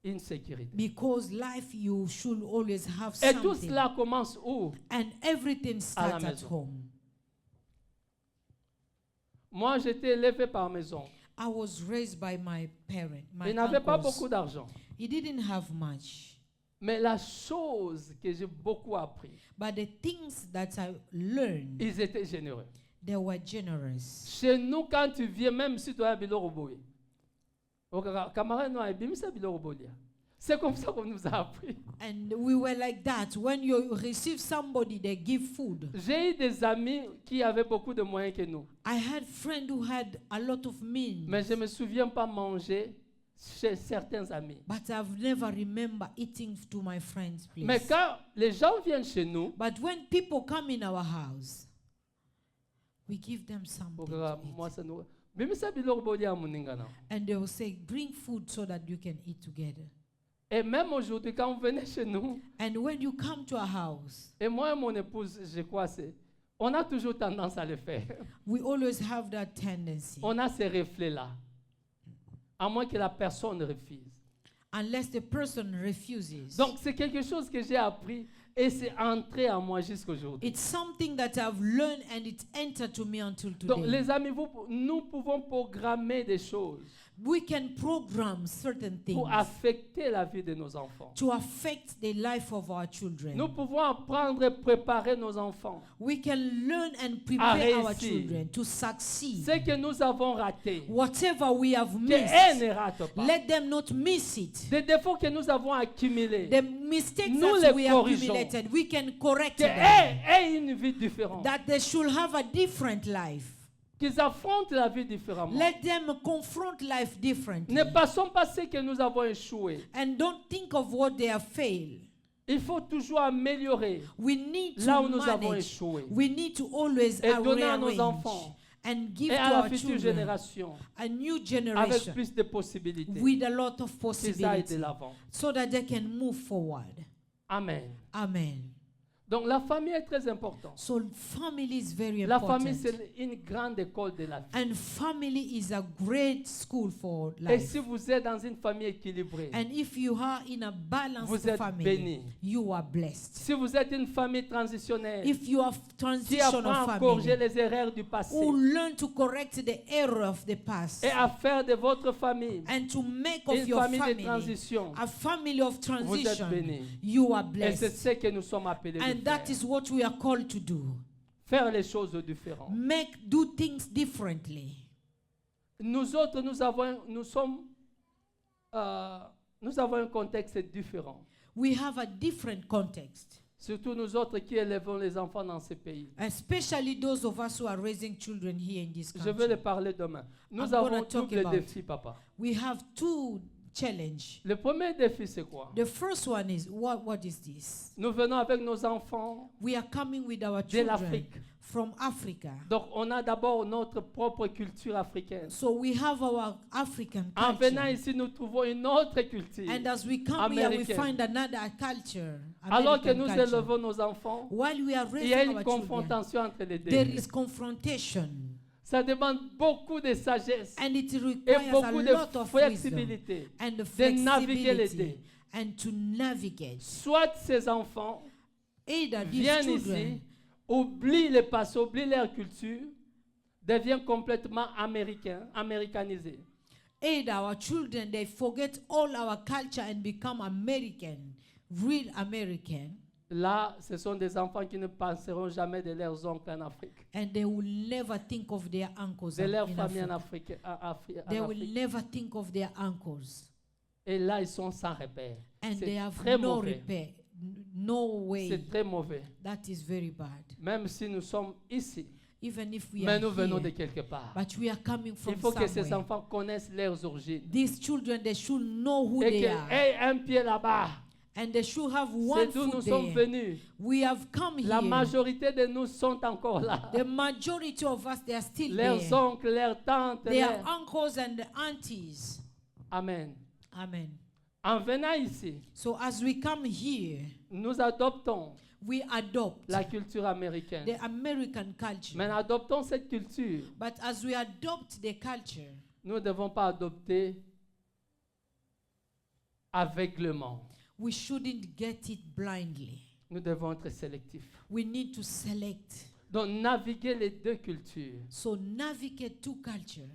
une sécurité. Because life, you should always have Et tout something. cela commence où? And everything starts at maison. home. Moi, j'étais élevé par maison. I was raised by my parent, my Il n'avait pas uncles. beaucoup d'argent. He didn't have much. Mais la chose que j'ai beaucoup appris, But the things that I learned, ils étaient généreux. they were generous. Chez nous, quand tu viens, même si tu as un billet c'est comme ça qu'on nous a appris. And we were like that. When you receive somebody, they give food. J'ai eu des amis qui avaient beaucoup de moyens que nous. I had friends who had a lot of means. Mais je ne me souviens pas manger chez certains amis. but I've never remember eating to my friend's place. Mais quand les gens viennent chez nous, But when people come in our house, we give them something pour to que moi eat. ça nous Bimi sa biloko bolia muninga na. And they will say, bring food so that you can eat together. Et même aujourd'hui, quand vous venez chez nous, And when you come to our house, et moi et mon épouse, je crois, on a toujours tendance à le faire. we always have that tendency. On a ces reflets-là. À moins que la personne refuse. Unless the person refuses. Donc, c'est quelque chose que j'ai appris et c'est entré en moi jusqu'aujourd'hui. It's something that I've learned and it entered to me until Donc, today. les amis, nous pouvons programmer des choses We can program certain things pour affecter la vie de nos enfants. to affect the life of our children. Nous pouvons apprendre et préparer nos enfants. We can learn and prepare our réussir. children to succeed. Ce que nous avons raté, Whatever we have qu'eux missed, ne ratent pas. let them not miss it. Des défauts que nous avons accumulés, The mistakes Nous that les we corrigeons. accumulated, we can correct qu'eux them. aient une vie différente, That they should have a different life. qu'ils affrontent la vie différemment. Let them confront life differently. Ne passons pas ce que nous avons échoué. And don't think of what they have failed. Il faut toujours améliorer We need to là où nous avons manage. échoué We need to always et donner à nos rearrange enfants and give et to à la our future children génération a new avec generation plus de possibilités with a lot of qu'ils aillent de possibilities l'avant. so that they can move forward. Amen. Amen. Donc la famille est très importante. So family is very La important. famille, c'est une grande école de la vie. And family is a great school for Et life. si vous êtes dans une famille équilibrée, And if you are in a balanced vous êtes family, bénis. you are blessed. Si vous êtes une famille transitionnelle If you are qui transitional apprend à corriger family, les erreurs du passé who learn to correct the error of the past et à faire de votre famille and to make of une your famille de family transition, a family of vous êtes transition, bénis. you are Et c'est blessed. ce que nous sommes appelés de And that faire. is what we are called to do. Faire les choses différentes. Do things differently. Nous autres, nous avons un contexte différent. We have a different context, Surtout nous autres qui élevons les enfants dans ces pays. especially those of us who are raising children here in this Je vais country. les parler demain. Nous I'm avons gonna talk double about- défi, papa. We have two challenges. Le premier défi, c'est quoi? The first one is what is this? Nous venons avec nos enfants We are coming with our de children l'Afrique. from Africa. Donc, on a d'abord notre propre culture africaine. So we have our African En venant culture. ici, nous trouvons une autre culture. And as we come here, we Américaine. find another culture. Alors que American nous culture. élevons nos enfants, While we are il y a raising une our children, confrontation entre les there deux. is confrontation. Ça demande beaucoup de sagesse And it et requires beaucoup a de lot of wisdom flexibilité and the de naviguer les deux. flexibility and to navigate. Soit ces enfants Either these viennent children ici, oublient le passé, oublient leur culture, deviennent complètement américanisés. either our children they forget all our culture and become American, real American, Là, ce sont des enfants qui ne penseront jamais de leurs oncles en Afrique, and they will never think of their uncles de leur in famille en Africa. Afrique. They will never think of their uncles, Et là, ils sont sans repère. and they C'est have très no mauvais. repair, no way. C'est très mauvais. That is very bad. Même si nous sommes ici, Even if we mais are nous venons de here, quelque part. but we are coming from Il faut que ces somewhere. enfants connaissent leurs origines. These children, they should know who Et they qu'ils are, aient un pied là-bas. and they should have C'est one d'où nous foot sommes there. venus. We have come La here. majorité de nous sont encore là. The majority of us, they are still Leurs there. oncles, leurs tantes. They are leurs- uncles and aunties. Amen. Amen. En venant ici, So as we come here, nous adoptons we adopt la culture américaine. the American culture. Mais adoptons cette culture. But as we adopt the culture, Nous ne devons pas adopter aveuglement. we shouldn't get it blindly. Nous devons être sélectifs. We need to select. Donc, naviguer les deux cultures. So navigate two culture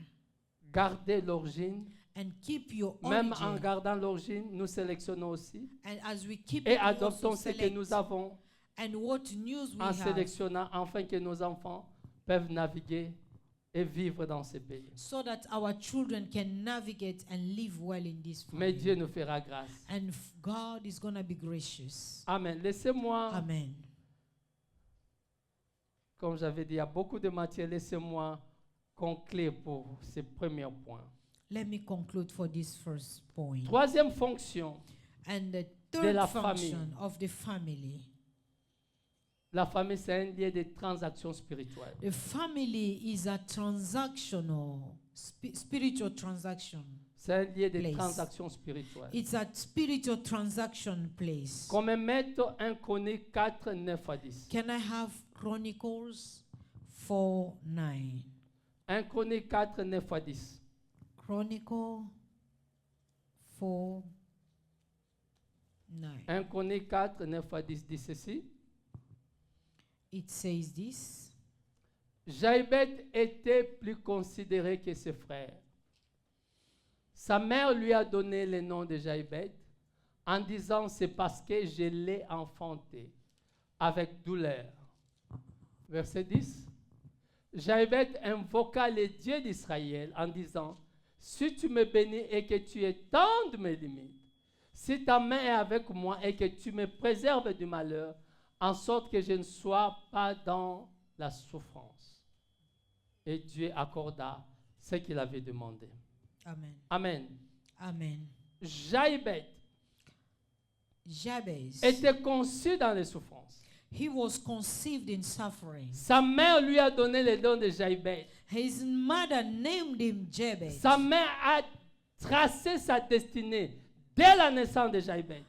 Garder l'origine. and keep your Même en origin. gardant l'origine, nous sélectionnons aussi. And as we keep Et it, we also adoptons ce que select. nous avons And what news we en have, sélectionnant afin que nos enfants peuvent naviguer et vivre dans ces pays. so that our children can navigate and live well in this Mais family. Dieu nous fera grâce. And God is going to be gracious. Amen. Laissez-moi, Amen. comme j'avais dit, il y a beaucoup de matière. Laissez-moi conclure pour ces premiers points. Let me conclude for this first point. Troisième fonction, And the de third la function of the family. la famille, c'est un lieu de transaction spirituelle. The family is a transactional, spiritual transaction. C'est un lieu de Place. transaction spirituelle. It's a spiritual transaction place. Comme mettre 1 Chroniques 4, 9 à 10. Can I have Chronicles 4:9? 1 Chroniques 4, 9 à 10. Chronicle 4:9. 1 Chroniques 4, 9 à 10 dit ceci. It says this. Jaïbeth était plus considéré que ses frères. Sa mère lui a donné le nom de Jaïbeth en disant c'est parce que je l'ai enfanté avec douleur. Verset 10. Jaïbeth invoqua le Dieu d'Israël en disant si tu me bénis et que tu étendes mes limites, si ta main est avec moi et que tu me préserves du malheur, en sorte que je ne sois pas dans la souffrance. Et Dieu accorda ce qu'il avait demandé. Amen. Amen. Amen. Jaïbeth Jabez, était conçu dans les souffrances. he was conceived in suffering. Sa mère lui a donné le nom de Jaïbeth. His mother named him Jabez. Sa mère a tracé sa destinée dès la naissance de Jaïbeth.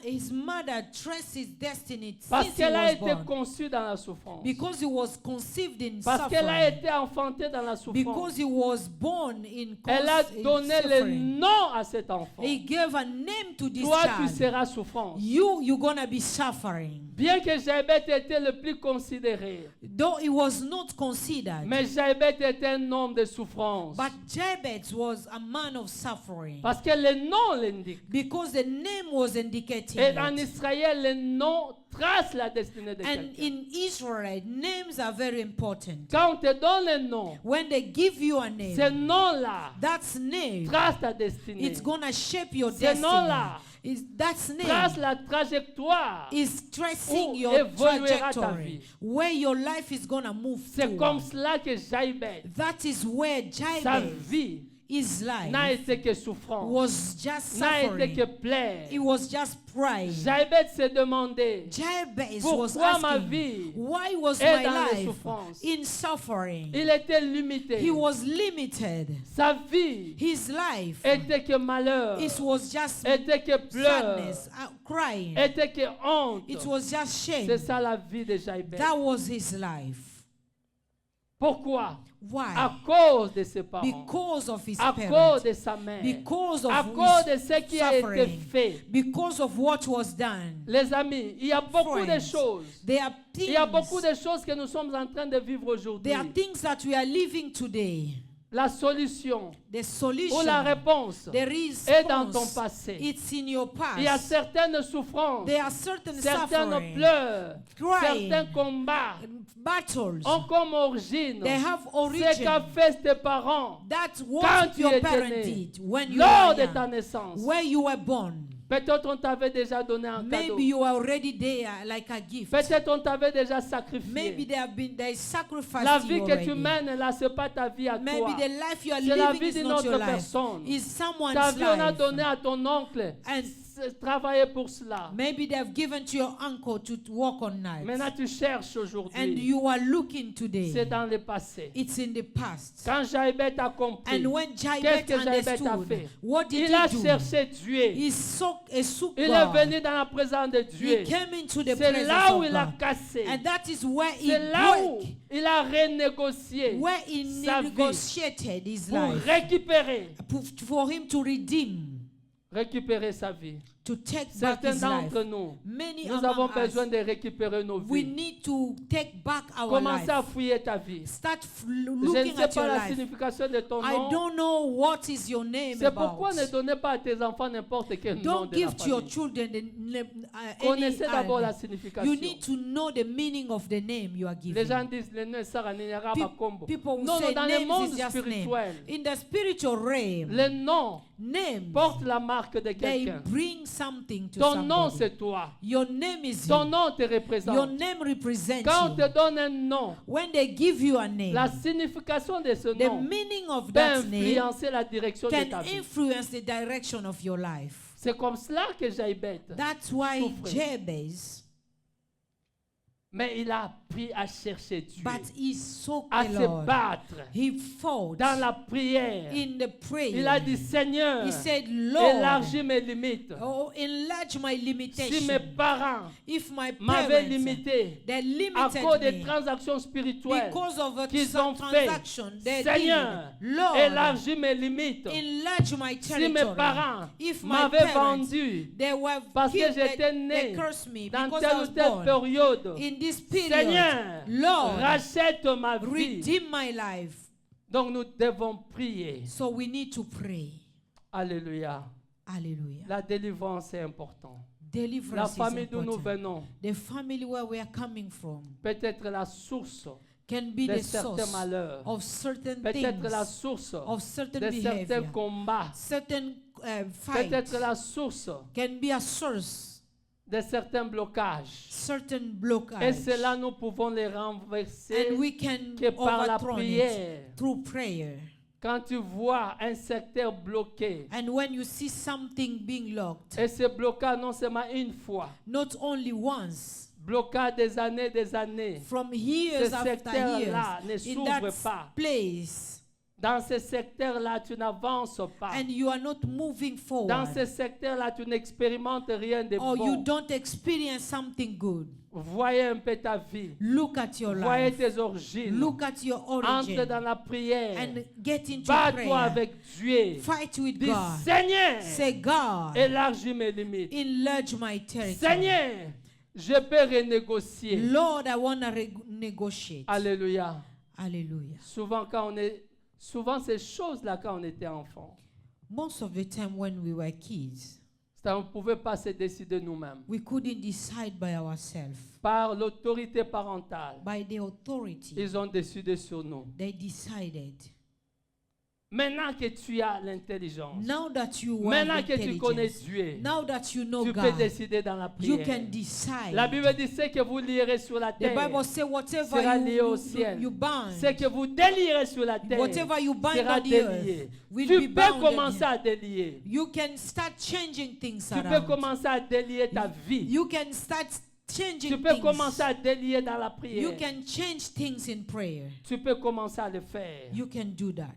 His mother traced his destiny Parce since he qu'elle a was été born. conçue dans la souffrance. Because he was conceived in Parce qu'elle a suffering. été enfantée dans la souffrance. Because he was born in Elle a in donné le suffering. nom à cet enfant. He gave a name to this Toi, tu child. seras souffrance. You're gonna be suffering. Bien que Jaïbeth était le plus considéré, Though he was not considered. mais Jaïbeth était un homme de souffrance. But Jabez was a man of suffering. Parce que le nom l'indique. Because the name was indicating Et en it. Israël, le nom trace la destinée de And quelqu'un. in Israel, names are very important. Quand on te donne le nom, When they give you a ce name, nom-là that's name. trace ta destinée. It's gonna shape your Ce destiny. nom-là That's trace name la trajectoire. is tracing où your évoluera ta trajectory, vie. where your life is gonna move C'est comme to. cela que Jaïbeth, That is where sa Jabez, vie his n'a life, été que souffrance, was just n'a été que suffering. plaie. It was just pride. Jaïbeth s'est demandé Jabez was pourquoi ma asking, vie why was est my dans les life souffrances. in suffering? Il était limité. He was limited. Sa vie His life, était que malheur, it was just était que pleurs, sadness, crying. était que honte. It was just C'est shame. ça la vie de Jaïbeth. That was his life. Pourquoi? Why? À cause de ses parents, Because of his à cause parents. de sa mère, Because of à cause de his ce qui a été suffering. fait. Because of what was done. Les amis, il y a beaucoup de Friends, choses. There are Il y a beaucoup things, de choses que nous sommes en train de vivre aujourd'hui. there are things that we are living today. La solution The ou solution, la réponse there is est dans ton response. passé. It's in your Il y a past. certaines souffrances, There are certain certaines suffering, pleurs, crying, certains combats battles. ont comme origine They have ce qu'a origin. fait tes parents That's quand what tu your étais parents né, did when you lors were de ta young, naissance. where you were born. Peut-être on t'avait déjà donné un cadeau. Maybe you were already there like a gift. Peut-être on t'avait déjà sacrifié. Maybe there is sacrifice La to vie you que tu already. mènes là, ce n'est pas ta vie à Maybe toi. the life you are C'est la living vie is d'une not your autre life. personne. It's someone's Ta vie, on a life. donné à ton oncle. And Travailler pour cela. maybe they have given to your uncle to work on nights. Maintenant, tu cherches And aujourd'hui. you are looking today. C'est dans le passé. It's in the past. Quand Jaïbeth a compris, And when qu'est-ce Jabez que Jaïbeth a understood, fait? what did Il a he do? cherché Dieu. He sought Il est God. venu dans la présence de Dieu. He came into the C'est presence là où of il a God. cassé. And that is where he C'est là où broke, il a renégocié where he sa vie negotiated his pour life récupérer, for him to redeem, récupérer sa vie. to take back Certains his life. d'entre nous, Many nous among avons us, besoin de récupérer nos we vies. need to take back our Commencez à life. fouiller ta vie. Start Je ne looking sais at pas your la life. signification de ton I nom. don't know what is your name C'est about. pourquoi ne donnez pas à tes enfants n'importe quel nom Don't de la give to your famille. children Connaissez d'abord la you signification. need to know the meaning of the name you are Les gens giving. disent le nom Sarah Nenera Pe- Makombo. People will Non, say dans le names monde is just name. spirituel, In the spiritual realm, le nom names, porte la marque de they quelqu'un. bring something to Ton nom, somebody. c'est toi. Your name is Ton you. nom te Your représente. name represents Quand on you. te donne un nom, When they give you a name, la signification de ce the nom meaning of peut that name influencer la direction de can ta vie. influence the direction of your life. C'est comme cela que Jaïbet, That's why souffrait. Jabez, mais il a appris à chercher Dieu, but he sought à the se Lord. battre He fought dans la prière. in the prayer. Il a dit, Seigneur, He said, Lord, élargis mes limites. oh, enlarge my Si limitation. mes parents If my m'avaient parents, limité they à limited cause des me transactions spirituelles because of a qu'ils ont fait, transaction they Seigneur, did, Lord, élargis mes limites. enlarge my Si territory. mes parents If my m'avaient parents, vendu they were parce que killed, j'étais they né cursed me dans because I telle ou was telle born période, in this period, Seigneur, Lord, rachète ma vie. redeem my life. Donc nous devons prier. So we need to pray. Alléluia. Hallelujah. La délivrance est importante. La Deliverance is famille d'où nous important. venons The family where we are coming from peut être la source can be de the certains source malheurs, of certain peut être la things, source of certain de certains behavior. combats, Certain peut fights être la source can be a source, de certains blocages. certain Et blockage. cela, nous pouvons les renverser And we can que par la overthrow it prière. through prayer. Quand tu vois un secteur bloqué, And when you see something being locked, et ce blocage non seulement une fois, not only once, blocage des années, from years ce after secteur-là ne years, in s'ouvre that pas. place, Dans ce secteur-là, tu n'avances pas. and you are not moving Dans forward, ce secteur-là, tu n'expérimentes rien de or you bon. don't experience something good. Voyez un peu ta vie. Look at your Voyez life. tes origines. Look at your Entre origin dans la prière. and get into Bats-toi prayer. avec Dieu. Fight with Dis, God. Seigneur, Say, God, élargis mes limites. enlarge my territory. Seigneur, je peux renégocier. Lord, I want to negotiate. Alléluia. Hallelujah. Souvent ces choses-là quand on était enfant, Most of the time when we were kids, on ne pouvait pas se décider nous-mêmes. we couldn't decide by ourselves. Par l'autorité parentale, By the authority, ils ont décidé sur nous. they decided. Maintenant que tu as l'intelligence, Now that you are maintenant que tu connais intelligent, Dieu, now that you know tu peux God, décider dans la you prière. can decide. La Bible dit ce que vous lierez sur la The terre Bible says whatever sera lié au you ciel. bind, Ce que vous délierez sur la terre whatever you bind sera on the délié. earth will Tu be peux bound commencer again. à délier. You can start changing things Tu peux around. commencer à délier ta vie. You can start changing Tu peux things. commencer à délier dans la You prière. can change things in prayer. Tu peux commencer à le faire. You can do that.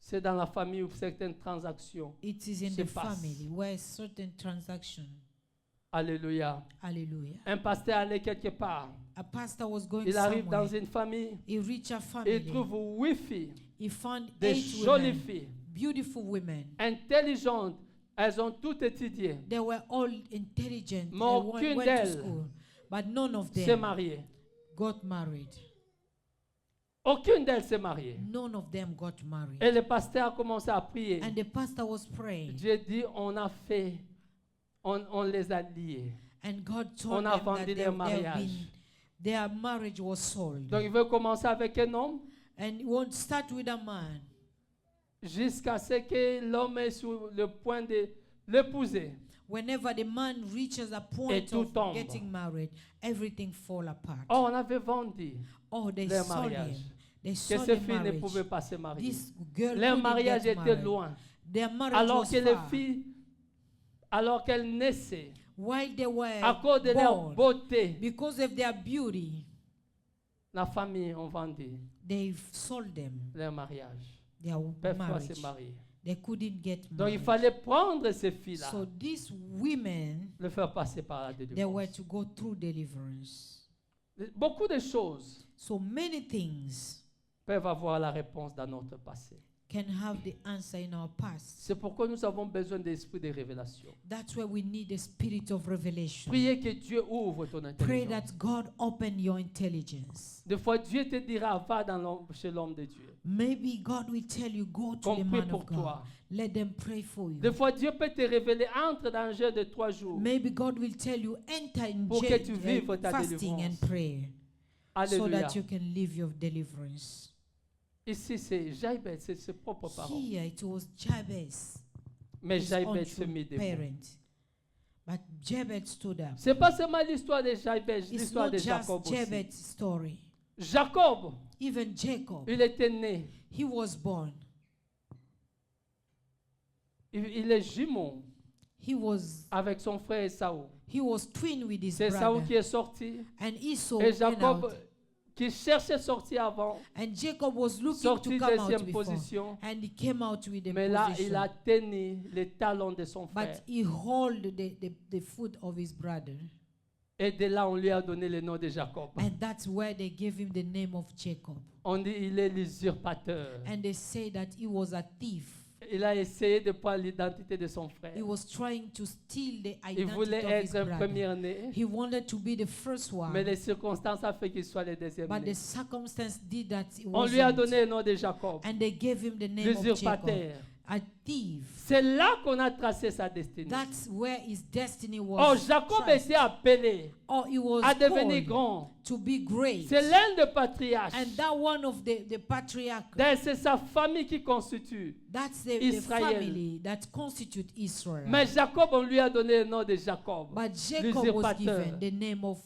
C'est dans la famille où certaines transactions. It is in Se the passe. family where certain transaction. Alléluia. Hallelujah. Un pasteur allait quelque part. A pastor was going Il arrive dans somewhere. une famille. He reached a Et il family. trouve 8 filles. He found Des 8 jolies women, filles. beautiful women. Intelligentes. Elles ont toutes étudié. They were all intelligent. Mais They aucune went to d'elles school, but none of s'est them mariée. got married. Aucune d'elles s'est mariée. None of them got married. Et le pasteur a commencé à prier. And the pastor was praying, Dieu dit, on a fait, on les a liés. and God told On a them that vendu leur mariage. their marriage was sold. Donc il veut commencer avec un homme And it won't start with a man jusqu'à ce que l'homme est sur le point de l'épouser. whenever the man reaches a Et point tout of tombe. getting married, everything fall apart. Oh, on avait vendu Oh, they leur sold mariage. him. They Que sold ces the filles ne marriage. pouvaient pas se marier. This girl Leur couldn't mariage get était married. loin. Their marriage Alors was que les far. filles, alors qu'elles naissaient, While they were à cause de leur born, beauté, because of their beauty, la famille ont vendu they sold them leur mariage. their Ils ne peuvent pas marriage. se marier. They couldn't get Donc il married. fallait prendre ces filles-là, So these women, le faire passer par la they were délivrance. to go through deliverance. Beaucoup de choses So many things peuvent avoir la réponse dans notre passé. can have the answer in our past. C'est pourquoi nous avons besoin d'esprit de révélation. That's why we need a spirit of revelation. Priez que Dieu ouvre ton Pray intelligence. that God open your intelligence. Des fois, Dieu te dira, va chez l'homme de Dieu. Maybe God will tell you, go to Qu'on the prie man pour of God. toi. Let them pray for you. Des fois, Dieu peut te révéler, entre dans un jeûne de 3 jours. Maybe God will tell you, enter in Pour que tu vives ta fasting and délivrance. prayer so Alléluia. that you can live your deliverance. Ici, c'est Jaïbet, c'est ses propres paroles. Here it was Jabez. Mais his Jaïbet own se true mit debout. parent. But Jabez stood up. C'est pas seulement l'histoire de Jaïbet, It's l'histoire not de just Jacob aussi. Jabez's story. Jacob, Even Jacob, il était né. he was born. Il est jumeau He was avec son frère Esaü. twin with his C'est Esaü brother. qui est sorti. And Esau Et went Jacob, out. qui cherchait sortir avant, And Jacob was looking sorti to come out deuxième before. position. And he came out with the Mais là, il position. a tenu les talons de son frère. But he held the foot of his brother. Et de là, on lui a donné le nom de Jacob. And that's where they gave him the name of Jacob. On dit il est l'usurpateur. And they say that he was a thief. Il a essayé de prendre l'identité de son frère. He was trying to steal the Il identity voulait of his être un brother. premier-né, He wanted to be the first one. mais les circonstances ont fait qu'il soit le But deuxième-né. the circumstance did that he On lui a wasn't. donné le nom de Jacob, And they gave him the name of Jacob. l'usurpateur. A thief. C'est là qu'on a tracé sa destinée. That's where his destiny Oh, was. Jacob traced. était appelé Or he was à devenir called grand. to be great. C'est l'un des patriarches. And that one of the patriarch, C'est sa famille qui constitue. that's the Israël. family that constitute Israel. Mais Jacob, on lui a donné le nom de Jacob, But Jacob was l'usurpateur. given the name of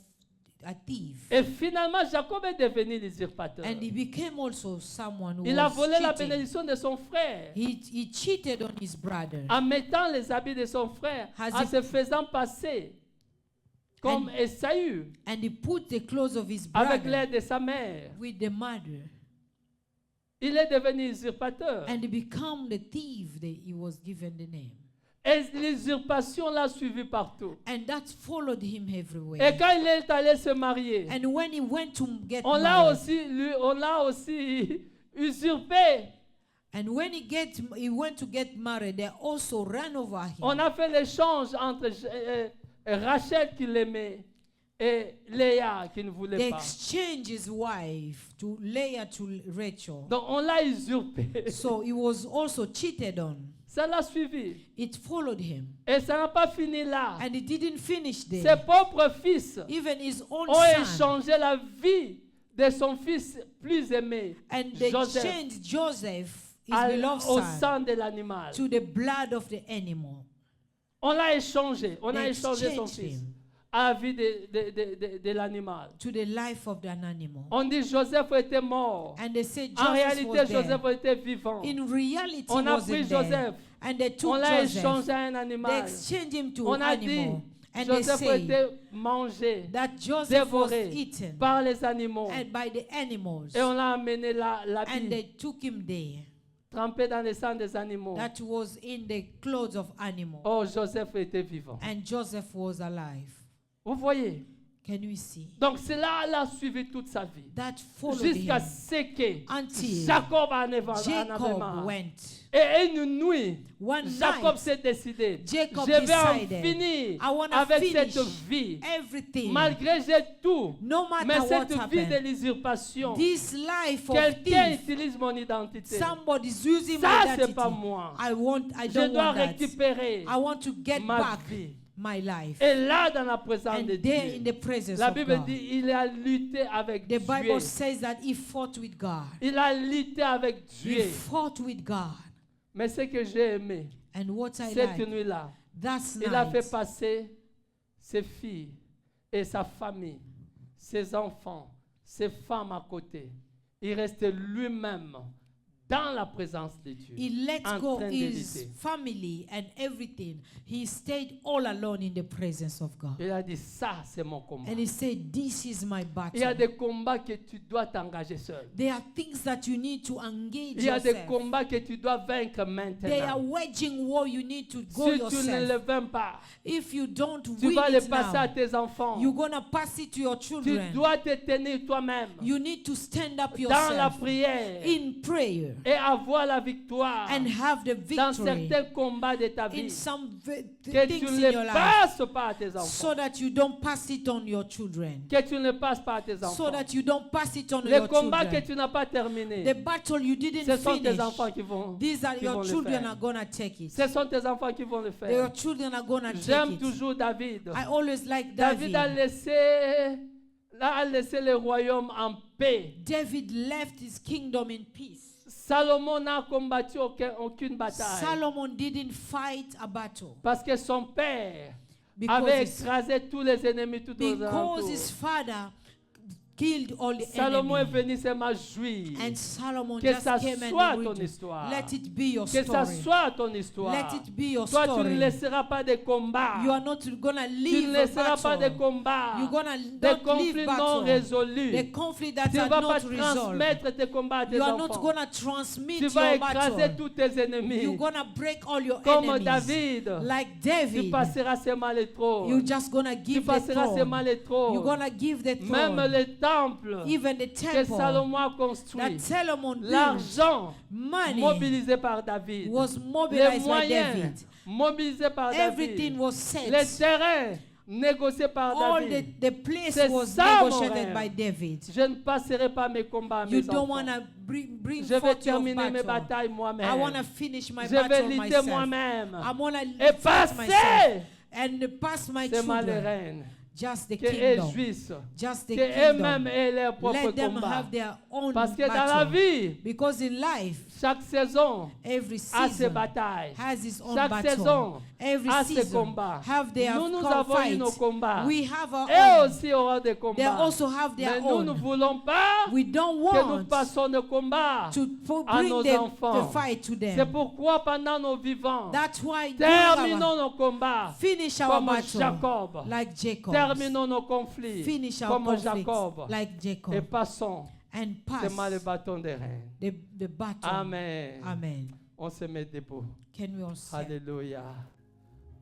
a thief. Et finalement, Jacob est devenu l'usurpateur. And he became also someone who Il a was volé la cheating. bénédiction de son frère He cheated on his brother. en mettant les habits de son frère, Has en he- se faisant passer comme Esaü And he put the clothes of his avec brother l'aide de sa mère. with the mother. Il est devenu usurpateur. And he became the thief that he was given the name. Et l'usurpation l'a suivi partout. And that followed him Et everywhere. quand il est allé se marier, And when he went to get on l'a married, aussi usurpé. and when he went to get married, they also ran over him. On a fait l'échange entre Rachel qui l'aimait et Léa qui ne voulait They pas. exchanged his wife to Leah to Rachel. Donc on l'a usurpé. So he was also cheated on. Ça l'a suivi. It followed him. Et ça n'a pas fini là. And he didn't finish Ses there. propres fils Even his own ont son. échangé la vie de son fils plus aimé, And they Joseph, changed Joseph, his beloved au son, sang de l'animal. to the blood of the animal. On l'a échangé. On a They échangé son exchanged fils him à la vie de l'animal. to the life of an animal. On dit Joseph était mort. And they said En Joseph réalité, was Joseph there. était vivant. In reality, On he a wasn't pris there. Joseph. And they On took l'a Joseph. échangé à un They animal. exchanged him to On an a dit animal. And they Joseph say était mangé, that Joseph was dévoré eaten par les animaux. and by the animals. Et on l'a amené And l'habit they took him there. trempé dans le sang des animaux. That was in the clothes of animals. Oh, Joseph était vivant. And Joseph was alive. Vous voyez? Can we see? Donc cela l'a suivi toute sa vie. That followed Jusqu'à him ce que until Jacob en avait Jacob marre. went. Et une nuit, One Jacob night, s'est décidé. Jacob Je vais en decided, finir I wanna avec finish cette vie. everything. Malgré j'ai tout. No matter Mais what cette vie de happened, l'usurpation, this life of quelqu'un thief, utilise mon identité. somebody's using Ça, my c'est identity. pas moi. I Je don't dois want that. récupérer I want to get ma back vie. my life. Et là, dans la présence de And there in Dieu, the presence la of Bible God. dit il a lutté avec The Dieu. Bible says that he fought with God. Il a lutté avec He Dieu. fought with God. Mais ce que j'ai aimé, And what I cette like, nuit-là, that's il a night, fait passer ses filles et sa famille, ses enfants, ses femmes à côté. Il restait lui-même dans la présence de Dieu. he let en go train de his lutter. family and everything. He stayed all alone in the presence of God. Il a dit, ça c'est mon combat. And he said, this is my Il y a battle. des combats que tu dois t'engager seul. There are things that you need to engage Il y a des yourself. combats que tu dois vaincre They are maintenant. waging war. You need to go Si tu ne le yourself. vaincres pas, If you don't tu win vas le it passer à now, tes enfants. you're going to pass it to your Tu children. dois te tenir toi-même You need to stand up dans la yourself prière in prayer et avoir la victoire and have the dans victory certains combats de ta in vie. some Que tu things ne in le your life, passes pas à tes so enfants. that you don't pass it on your children. Que tu ne le passes pas à tes So enfants. that you don't pass it on Les your combats que children. tu n'as pas terminés, The battle you didn't ce sont tes finish, enfants qui vont, these are qui vont your le children faire. are going to take it. Ce sont tes enfants qui vont le Your faire. children are going to take J'aime it. toujours David. I always like David a David. laissé a laissé le royaume en paix. David left his kingdom in peace. Salomon n'a combattu aucune bataille. Solomon didn't fight a battle Parce que son père because avait his, écrasé tous les ennemis tout aux because alentours. his father killed all the Salomon est enemy. venu seulement jouir. And Solomon Que just ça came soit and ton read, histoire. let it be your Que ça story. soit ton histoire. Let it be your Toi, tu ne story. laisseras pas de combats. You are not gonna Tu live ne a laisseras pas de battle. combats. You're gonna Des not conflits live non battle. résolus. The conflict that Tu ne are vas pas not resolved. transmettre tes combats à tes You are not enfants. gonna transmit Tu vas your écraser battle. tous tes ennemis. You're gonna break all your Comme enemies. David. Like Tu David. passeras seulement les trônes. You're just gonna Tu give the passeras seulement throne. les trônes. You're gonna give the Même throne. les temples Even the que temple Salomon a that construit. Solomon built, L'argent money mobilisé par David. was Les mobilized by moyens David. mobilisés par Everything David. was set. Les terrains négociés par All David. the place C'est was ça, mon negotiated rêve. by David. Je ne passerai pas mes combats à You mes don't enfants. want to bring Je vais forth your terminer mes battle. batailles I moi-même. want to finish my Je vais battle lutter myself. moi-même. I want to Et fight myself passer and pass my seulement les children. reines. Just the Que eux kingdom. jouissent. Just the Que eux-mêmes kingdom. aient leur propre Let them combat. have their own Parce que dans la battle. vie, Because in life, chaque saison every a ses season batailles. has its own Chaque battle. saison Every a ses season combats. have their Nous co- avons eu fights. nos combats. We have our Eux own. aussi auront des They combats. also have Mais their nous ne own. voulons pas We don't que nous want passions nos combats to à bring nos the enfants. fight to C'est them. pourquoi pendant nos vivants, That's why terminons nos combats finish our comme battle Jacob. like Jacob. Terminons nos conflits Finish our comme conflicts Jacob. like Et Jacob. passons And pass seulement le bâton des reins. the battle. Amen. Amen. On se met debout. Can we all stand? Alléluia.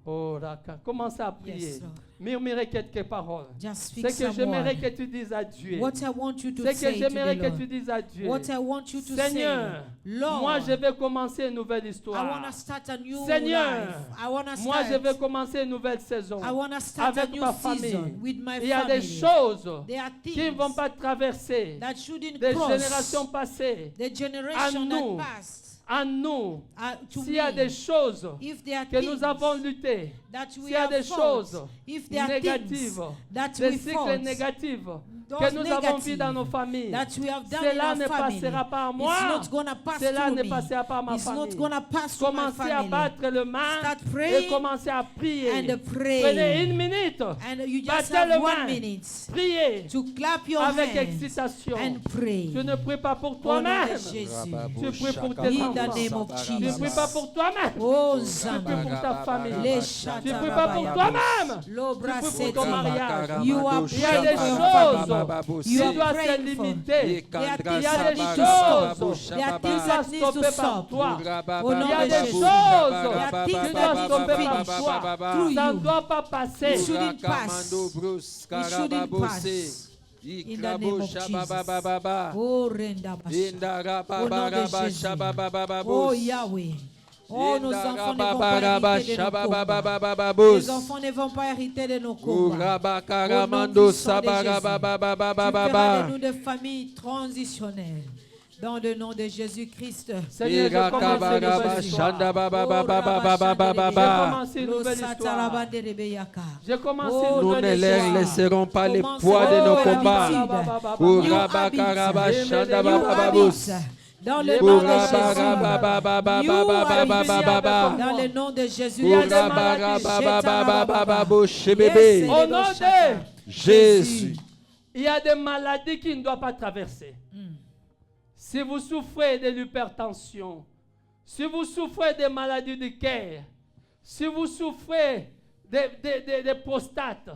Oh, Raka. Commencez à prier. Yes, Lord. Murmurez quelques paroles. Just Ce speak que some j'aimerais word. que tu dises à Dieu. What I want you to Ce que say to j'aimerais the que tu Lord. dises à Dieu. What I want you to Seigneur, say, Lord, moi je vais commencer une nouvelle I histoire. want to start a new Seigneur, life. I want to moi je vais start. commencer une nouvelle saison. I want to start a avec new ma season famille. with my Il y a des family. choses There are qui ne things vont pas traverser that shouldn't des cross générations passées. the generation nous. that passed. En nous, To s'il y a me, des choses if there are que things nous avons luttées, that we s'il y a have des fought, choses if there are négatives, things that des we cycles fought, négatifs those que nous avons negative vus dans nos familles, that we have done in cela our ne family, passera pas à moi, it's not gonna pass cela through ne me. passera pas à ma It's not famille. gonna pass through my Commencez à family. battre le main Start et praying commencez à prier. and pray. Prenez une minute, And you just battez have le 1 main, minute priez to clap your avec hands excitation. and pray. Tu ne pries pas pour Au nom de toi-même, Jésus. tu pries pour tes In the enfants. name of Tu ne Jesus. pries pas pour toi-même, Oh tu pries Zamba. pour ta famille. Les Tu ne pries pas pour Shatarabaya. toi-même, Lobra tu pries Seti. pour ton mariage. You are Il y a des praying for your family. choses You qui are doivent se praying for. limiter. There are Il things y a that des need to stop. choses There are qui things doivent that need to stopper par stop. toi. Au nom Il y a de des Jésus. choses There are qui things doivent that stopper need par to toi. finish through Ça ne you. doit pas passer. It shouldn't pass. It shouldn't pass. In the name of Jesus. Oh Renda Basha. Au nom de Jésus. Oh Yahweh. Oh, nos enfants ne vont pas hériter de nos combats. Les enfants ne vont pas hériter de nos combats. Au nom puissant de Jésus. Tu feras de nous des familles transitionnelles. Dans le nom de Jésus-Christ. Seigneur, je commence une nouvelle histoire. Je commence une nouvelle histoire. Je commence une Nous nouvelle ne les histoire. laisserons pas les Commence poids de une nos nouvelle combats. habitude. Pour New Rabakaraba habits. Shanda New Babababous. habits. Dans le Pour nom de Jésus. Rabarabababababababababa. Dans le nom de Jésus. Pour Rabarabababababababous. Bébé. Au nom de Jésus. il y a des maladies qui ne doivent pas traverser. Si vous souffrez de l'hypertension, si vous souffrez des maladies du cœur, si vous souffrez de prostate,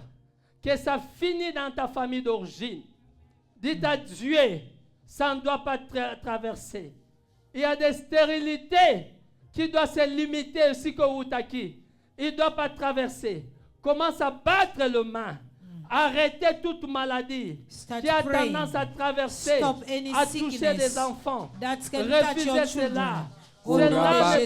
que ça finit dans ta famille d'origine, dites à Dieu, ça ne doit pas traverser. Il y a des stérilités qui doivent se limiter aussi que Outaki. Il ne doit pas traverser. Commence à battre le main. Arrêtez toute maladie Start qui a praying. tendance à traverser, Stop any à toucher sickness des enfants. that can touch your Refusez children. cela. Au Cela nom ne de prendra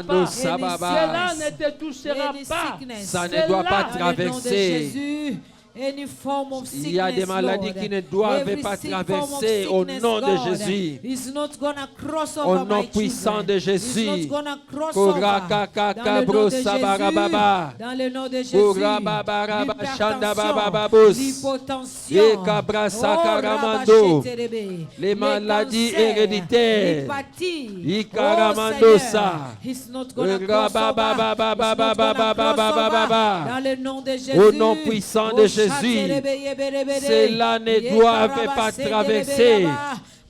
Jésus. pas. Sababa. Cela ne te touchera Any pas. sickness. Ça ne doit pas Dans le nom de traverser. Jésus, Any form of Il y a des sickness, maladies Lord. qui ne doivent Every pas sick form of traverser au sickness, nom de God, Jésus. is not gonna cross Au over nom my puissant children. de Is Jésus. not gonna cross over. Korakaka Dans le nom de Jésus. brosabarababa. Dans le nom de Jésus. Korababaraba L'hypertension, shandababababos. l'hypotension, Ekabra-sakaramando. Rabasheterebe, Les maladies cancers, héréditaires. l'hépatie. Ikaramando Oh, sa. Seigneur, he's not gonna cross over. Rababababababababababa. Dans le nom de Jésus. Au nom puissant de Jésus. Cela ne doit pas traverser.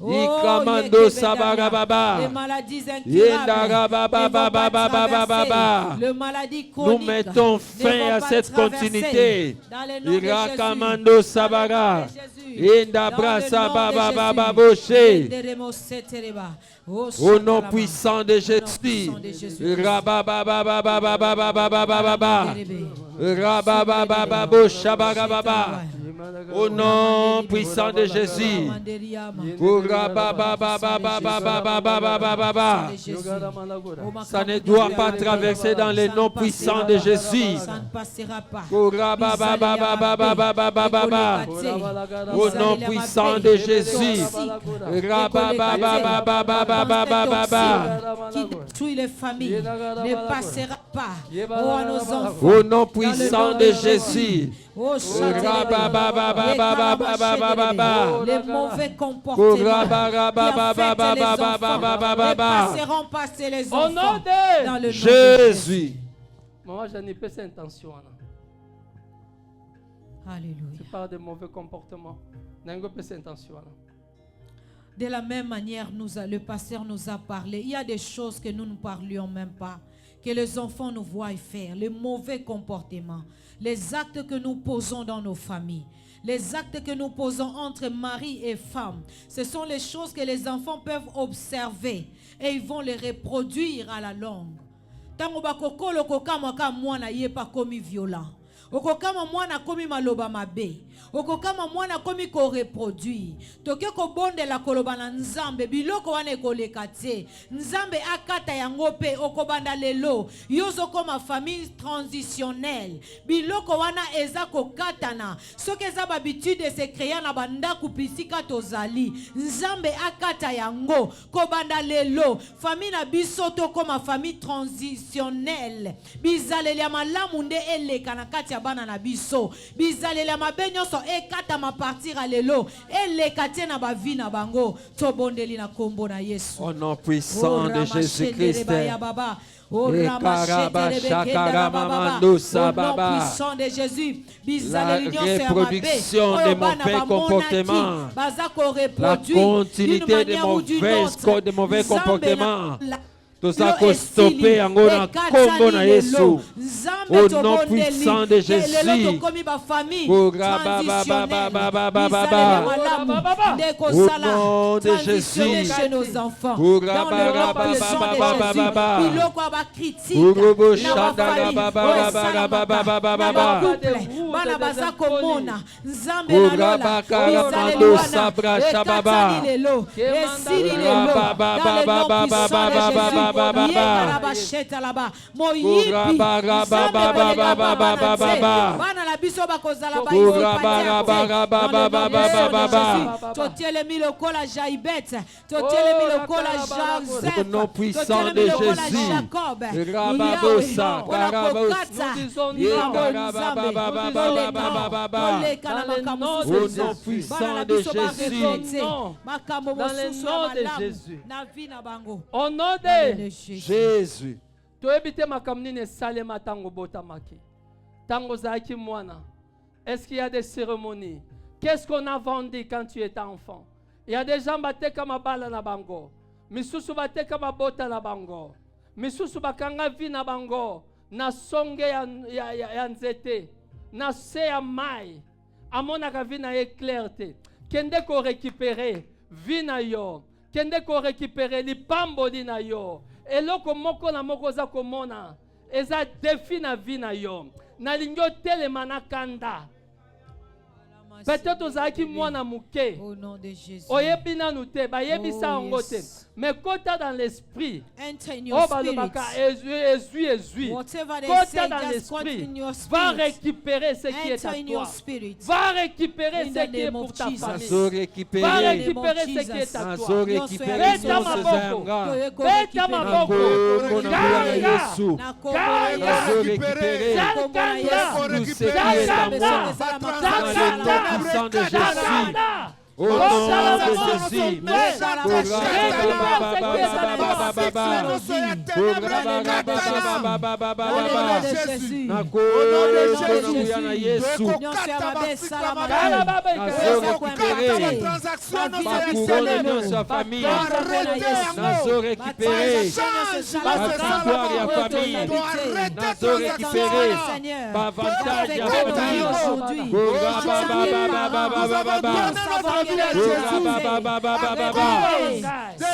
Ikamando sabarababa. Les maladies Yendarabababababababa. le maladie Nous chronique mettons fin à cette continuité. Irakamando sabara. Yendabrasa bababababoshe. Au nom puissant de Jésus. Rabababababababababa. Rabababababoshabarababa. Au nom puissant de Jésus. Ça ne doit pas traverser dans le nom puissant de Jésus. Ça ne passera pas. Au nom puissant de Jésus. Qui détruit les familles ne passera pas. Oh, à nos enfants. Au nom puissant de Jésus. Oh, les mauvais comportements qui affectent les enfants ne passeront passer les Au enfants nom de dans le nom de Jésus. Moi, je n'ai pas cette intention. Alléluia. C'est pas de mauvais comportements. Je n'ai pas cette intention. De la même manière, le pasteur nous a parlé. Il y a des choses que nous ne parlions même pas, que les enfants nous voient faire, les mauvais comportements, les actes que nous posons dans nos familles, les actes que nous posons entre mari et femme. Ce sont les choses que les enfants peuvent observer et ils vont les reproduire à la longue. Tango bakokolo kokamaka mwana yepa komi violent. Okokama mwana komi maloba mabe. Okokama mwana komi ko reproduire. Toke ko bonde la koloba na nzambe biloko wana ekoleka te. Nzambe akata yango pe okobanda lelo. Yozo koma famille transitionnelle. Biloko wana eza kokatana. Soki eza babitude se créer na banda kupisika tozali. Nzambe akata yango kobanda lelo. Famille na biso to koma famille transitionnelle. Bizaleli ya malamu nde eleka na kati ya bana na biso. Bizaleli ya mabenyo so ekata ma partir à lelo. Eleka te na ba vie na bango. Tobondeli na kombo na Yesu. Au nom puissant de Jésus-Christ. Au nom puissant de Jésus, la reproduction des mauvais comportements, la continuité des mauvais comportements, tout ça qu'on stoppé en gona combo na Yesu. Au nom puissant de Jésus. Au nom de Jésus. Chez nos enfants. Au Dans l'Europe, le sang de Jésus. Au nom puissant de Jésus. Au nom puissant de Jésus. Au nom de Jésus. Tu habites ma commune Salema tango botamaki. Tango zaki mwana. Est-ce qu'il y a des cérémonies? Qu'est-ce qu'on a vendu quand tu étais enfant? Il y a des gens qui comme bala na bango. Misusu bate comme bota na bango. Misusu bakanga vi na bango. Na songe ya nzete. Na se ya mai. Amona ka vi na éclairte. Kende ko récupérer vi na yo. Kende ko récupérer li pambo di na yo. Eloko moko na moko za komona. Eza défi na vi na yo. Na lingyo telema na kanda. Peut-être ozalaki mwana muke. Au nom de Jésus. Oyebi nanu te, bayebisa yango te. Mais kota dans l'esprit. Enter in your spirit. Whatever they Kota say, dans just continue l'esprit. in your Va spirit. récupérer ce qui est à Enter in your toi. spirit. Va récupérer In ce the qui est name pour of ta Jesus. famille. Nazo Va récupérer. récupérer ce qui est à Nazo toi. récupérer Beta nyonso maboko. zanga. Beta maboko. Nako na nguya na Yesu. Kanga. Nazo récupérer Kanga. tout ce qui est à moi. Dans le nom puissant de Jésus. Au nom de Jésus.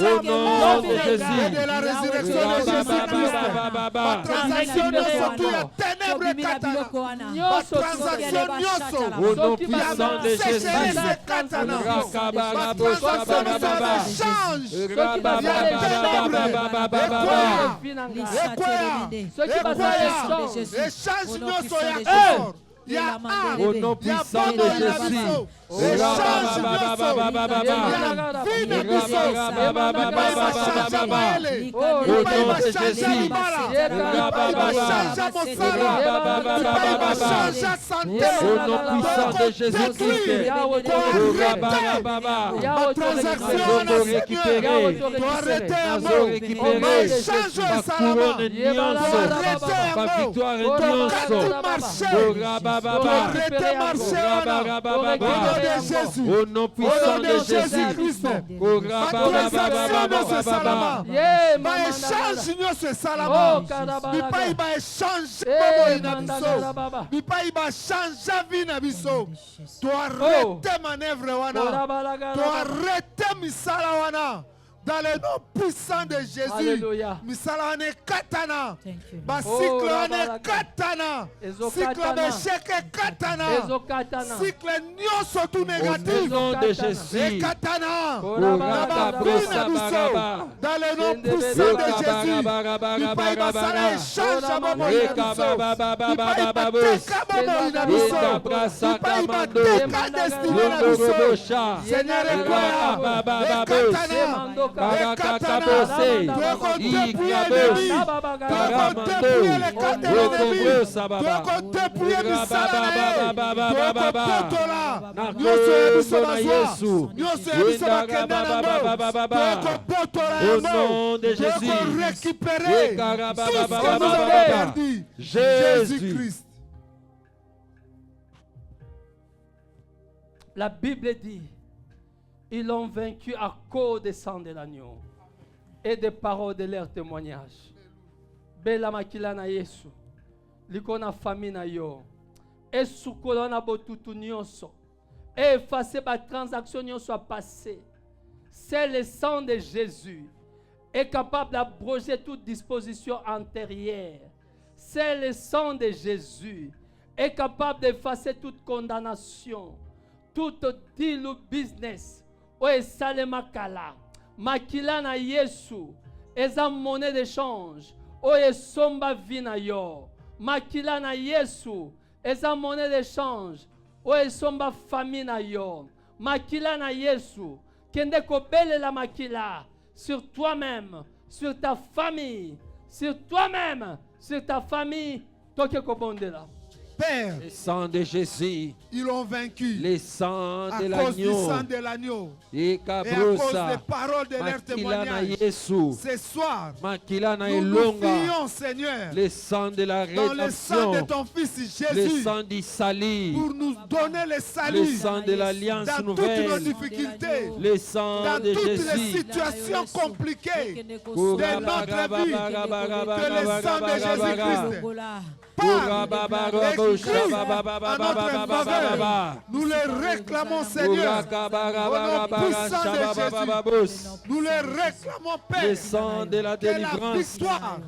Au nom de Jésus. De la résurrection de Jésus-Christ. Ma transaction au nom puissant de Jésus. Au nom puissant de Jésus. Au nom puissant de Jésus. Dans le nom puissant de Jésus. Alléluia. Misalane katana. Bacycle ane katana. Cycle d'échec katana. Cycle nyonso tout négatif. Au nom de Jésus. Katana. Baraba. Dans le nom puissant de Jésus. Bipai basala échange à momo inabiso. Bipai bateka momo inabiso. Bipai bateka destiné inabiso. Seigneur Ekwaya. Katana. Au nom de Jésus. Jésus-Christ. La Bible dit, ils l'ont vaincu à cause des sangs de l'agneau et des paroles de leur témoignage. Bela makila na Yesu. Likona famille na yo. Et sukolo na botutu nyonso. Et effacer ba transaction nyonso passée. C'est le sang de Jésus est capable d'abroger toute disposition antérieure. C'est le sang de Jésus est capable d'effacer toute condamnation, tout deal ou business. Oye sale makala. Makila na Yesu. Eza monnaie d'échange. Oye somba vina yo. Makila na Yesu. Eza monnaie d'échange. Oye somba famille na yo. Makila na Yesu. Kende kobele la makila. Sur toi-même. Sur ta famille. Sur toi-même. Sur ta famille. Toke kobondela. Père, Le sang de Jésus. ils l'ont vaincu. Le sang de à cause du l'agneau. sang de l'agneau. Et Et à cause des paroles de leur Makila na témoignage. Yesu. Ce soir, Makila na nous nous elonga. fions, Seigneur, Le sang de la dans le sang de rédemption. ton Fils Le Jésus, sang du salut. pour nous donner le Le salut sang de l'alliance dans toutes nos nouvelle. difficultés, Le sang dans de toutes les Jésus. situations compliquées de Pour notre vie, que le sang de Jésus-Christ parle, écrit en notre faveur. Nous le réclamons, Seigneur, au nom puissant de Jésus. Nous le réclamons, Le Père, sang de la que la délivrance. victoire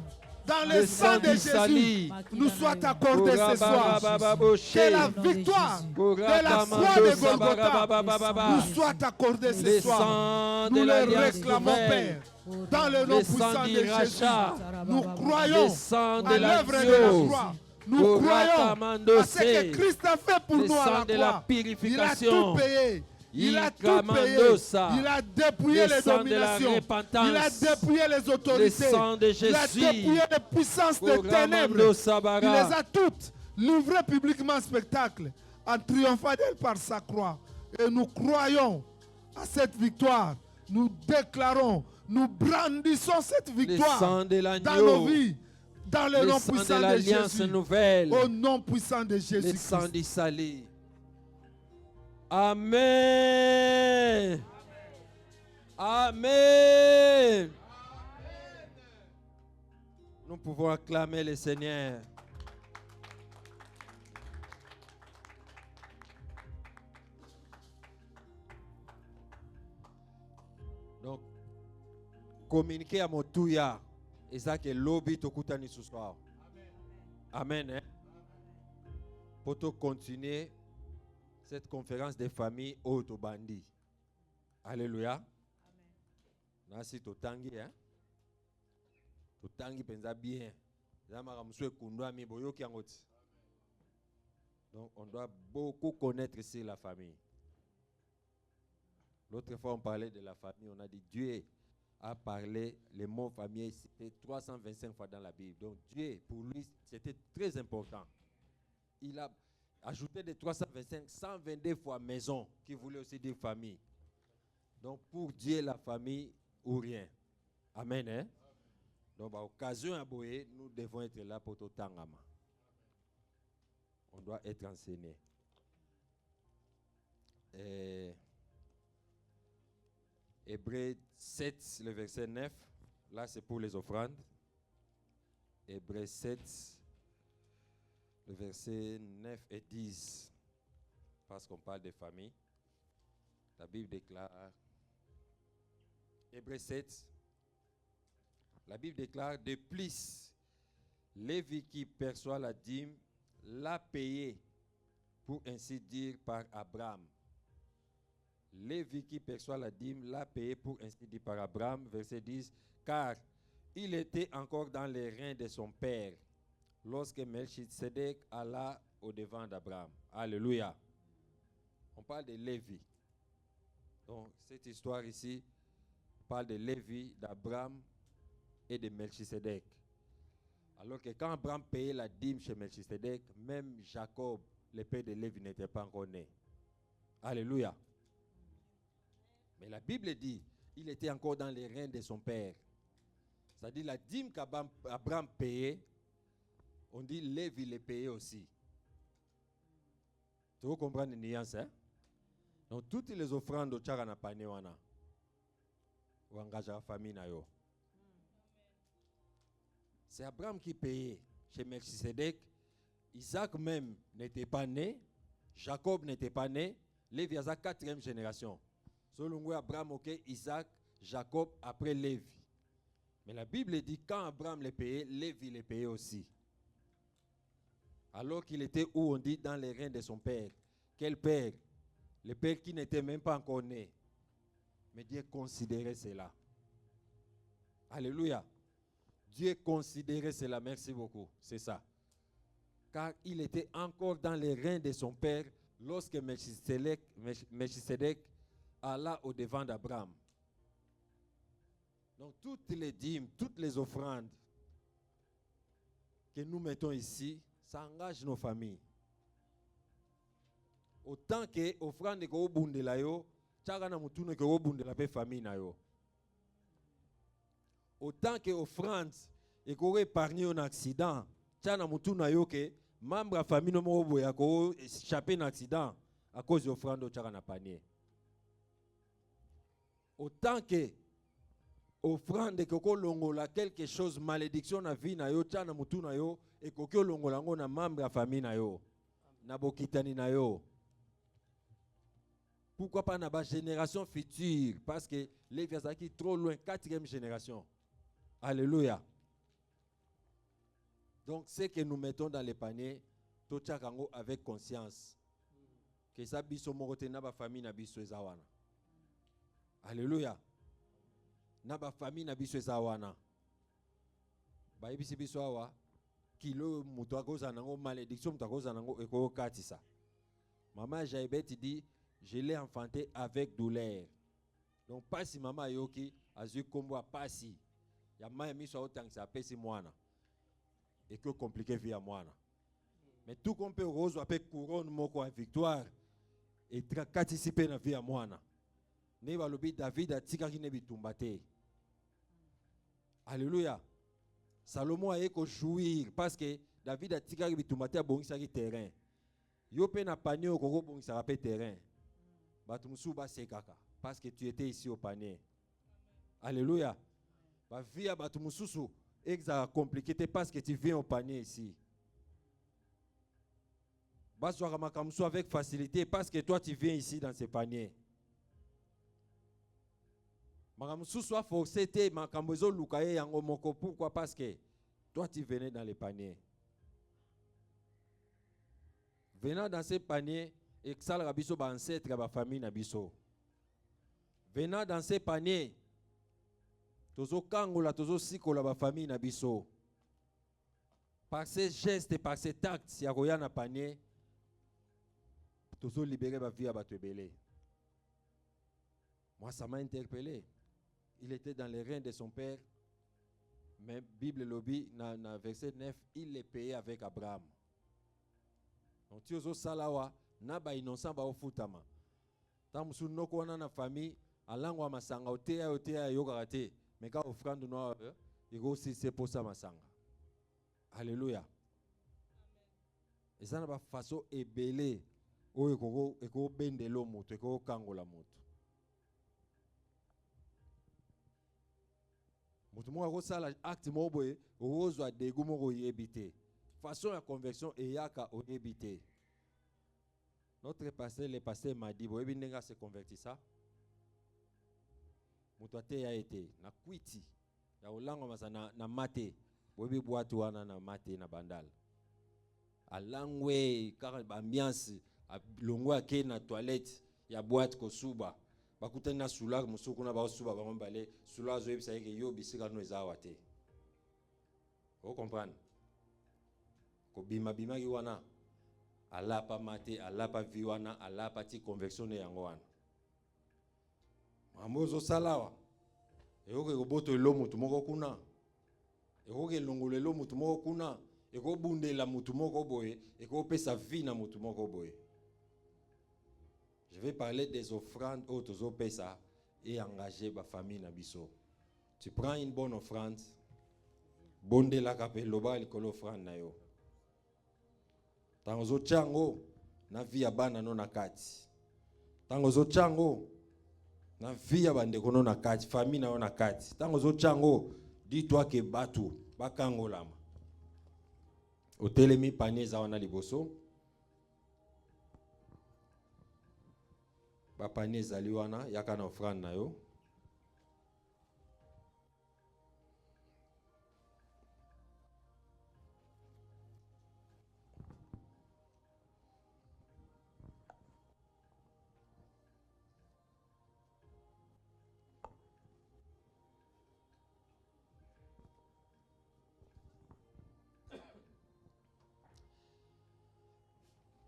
dans le sang de Jésus, nous soit accordé ce soir. Que la victoire de la croix de Golgotha nous soit accordée ce soir. Nous le réclamons, Père. Dans le nom puissant de Jésus, nous croyons à l'œuvre de la croix. Nous croyons à ce que Christ a fait pour nous à la croix. Il a tout payé. Il a tout payé. Il a dépouillé les dominations. Il a dépouillé les autorités. Il a dépouillé les puissances des ténèbres. Il les a toutes livrées publiquement en spectacle, en triomphant d'elle par sa croix. Et nous croyons à cette victoire. Nous déclarons, nous brandissons cette victoire dans nos vies, dans le nom puissant de Jésus. Au nom puissant de Jésus. Amen. Amen. Nous pouvons acclamer le Seigneur. Donc, communiquer à Motouya. Et ça que lobby tokutani ce soir. Amen. Hein? Pour continuer cette conférence des familles Otobandi. Alléluia. Nasi totangi, hein? Totangi penza bien. Donc on doit beaucoup connaître ici la famille. L'autre fois on parlait de la famille, on a dit Dieu a parlé le mot famille, c'était 325 fois dans la Bible. Donc Dieu, pour lui, c'était très important. Il a ajouté de 325, 122 fois maison, qui voulait aussi dire famille. Donc pour Dieu, la famille ou rien. Amen. Hein? Donc, à occasion à Boé, nous devons être là pour tout temps. On doit être enseigné. Hébreux 7, le verset 9. Là, c'est pour les offrandes. Hébreux 7, le verset 9 et 10. Parce qu'on parle de famille. La Bible déclare. Hébreux 7. La Bible déclare, de plus, Lévi qui perçoit la dîme l'a payé, pour ainsi dire, par Abraham. Lévi qui perçoit la dîme l'a payé, pour ainsi dire, par Abraham. Verset 10, car il était encore dans les reins de son père, lorsque Melchisedec alla au devant d'Abraham. Alléluia. On parle de Lévi. Donc, cette histoire ici parle de Lévi, d'Abraham et de Melchisedec. Alors que quand Abraham payait la dîme chez Melchisedec, même Jacob, le père de Lévi, n'était pas encore né. Alléluia. Mais la Bible dit, il était encore dans les reins de son père. C'est-à-dire la dîme qu'Abraham payait, on dit Lévi les payait aussi. Tu veux comprendre les nuances, hein? Donc toutes les offrandes au Tchara Panéwana, ou engage la famille na yo. C'est Abraham qui payait chez Melchisedec. Isaac même n'était pas né. Jacob n'était pas né. Lévi a sa 4e génération. Selon Abraham, ok, Isaac, Jacob, après Lévi. Mais la Bible dit quand Abraham les payait, Lévi les payait aussi. Alors qu'il était où on dit dans les reins de son père. Quel père? Le père qui n'était même pas encore né. Mais Dieu considérait cela. Alléluia. Dieu considérait cela. Merci beaucoup. C'est ça. Car il était encore dans les reins de son père lorsque Melchisedec alla au devant d'Abraham. Donc toutes les dîmes, toutes les offrandes que nous mettons ici, ça engage nos familles. Autant que offrande que obundela yo, tchagana mutune que obundela pe famille na yo. Autant que offrande et qu'on épargne un accident, tchana mutuna yo que membre de famille no mo boya ko échapper un accident à cause de offrande tchagana panier. Autant que offrande que ko longola quelque chose malédiction na vie na yo tchana mutuna yo et ko longola ngo na membre de famille na yo na bokitani na yo. Pourquoi pas dans la génération future? Parce que les Viazaki trop loin, 4e génération. Alléluia. Donc, ce que nous mettons dans les paniers, tout chakango avec conscience. Que ça biso morote na ba famille na biso ezawana. Alléluia. Na ba famille na biso ezawana. Ba ibisi biso awa kilo muto akoza nango malédiction muto akoza nango eko katisa. Maman Jaibet dit je l'ai enfanté avec douleur. Donc pas si maman yoki azu kombo pasi. Ya maya miso otangisa pesi mwana. Et que compliqué via mwana. Mais tout qu'on peut rose avec couronne moko à victoire et participer na vie à mwana. Ne va lobi David a tikaki ne bitumbate. Alléluia. Salomon a éco jouir parce que David a tikaki bitumbate a bongisa ki terrain. Yo pe na panier au koko bongisa rapé terrain. Batumusu ba sekaka parce que tu étais ici au panier. Alléluia. Ba vie à batumusu exa compliqué parce que tu viens au panier ici. Avec facilité parce que toi tu viens ici dans ce panier. Soit forcé, pourquoi? Parce que toi tu venais dans les paniers. Venant dans ces paniers, et que ça le rabiso ba ancêtre ba famille nabiso. Venant dans ces paniers, tozo kangola tozo sikola ba famille nabiso. Par ces gestes et par ces actes, ya roya na panier. Toujours libérer ma vie à Batebele. Moi, ça m'a interpellé. Il était dans les reins de son père. Mais Bible lobby, dans verset 9, il les payait avec Abraham. Donc, tu as salawa, na ba innocent ba ofutama. Tant musu noko na famille, alangwa masanga otea yogarate. Mais quand offrande noir, il go aussi c'est pour ça masanga. Alléluia. Et ça n'a pas façon ébélé. O eko bendelo moto eko kangola moto moto mo ko sala acte mo boye ozo adegu mo ko yebité façon la conversion et yaka o yebité. Notre pasteur le pasteur m'a dit boye binenga se converti ça moto ate a été na kwiti ya olango masana na mate boye boatu wana na mate na bandal alangwe car ambiance longwa ke na toilette ya boîte ko suba bakuta na sula musuku na ba suba ba mbale sula zo yebisa ke yo bisika no ezawate. Vous comprenez? Ko bima ki wana ala pa mate ala pa viwana ala pa ti conversion ne yango wana mamozo salawa eyoke ko boto lo mutu moko kuna eyoke longolo lo mutu moko kuna eko bundela mutu moko boye eko pesa vie na mutu moko boye. Je vais parler des offrandes autres pesa et engager ma famille na biso. Tu prends une bonne offrande, bonde la kapé loba likolo offrande na yo. Tango chango na via bana no na kati. Tango chango na via bande kono na kati, famille na na kati. Tango chango dis-toi que batu bakango lama. Otelemi panier za wana liboso. Panier zaliwana yaka na offrande na yo.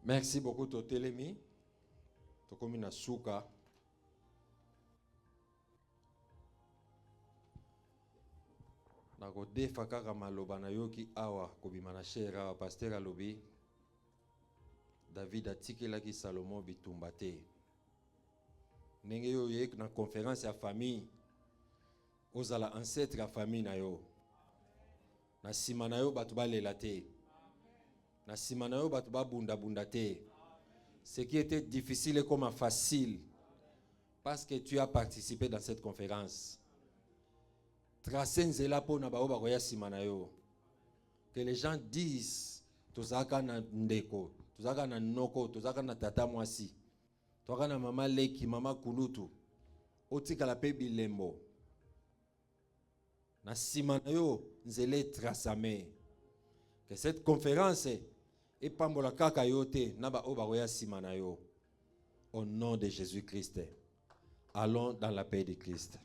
Merci beaucoup Totelemi. Tokomi na suka. Nako defa kaka maloba na yoki awa kobima na shera wa pasteur alobi David atikelaki Salomon bitumba te. Ndenge yo yek na conférence ya famille ozala ancêtre ya famille na yo. Na sima na yo batu balela te. Na sima na yo batu babunda te. Ce qui était difficile est comme facile parce que tu as participé dans cette conférence. Tracer nzela po na bao bakoya sima na yo. Que les gens disent tozaka na ndeko, tozaka na noko, tozaka na tata mwasi. Tozaka na mama leki, mama kulutu. Otika la pe bilembo. Na sima na yo nzele trasame. Que cette conférence est pambola kaka yote naba obaroya simana yo. Au nom de Jésus-Christ. Allons dans la paix de Christ.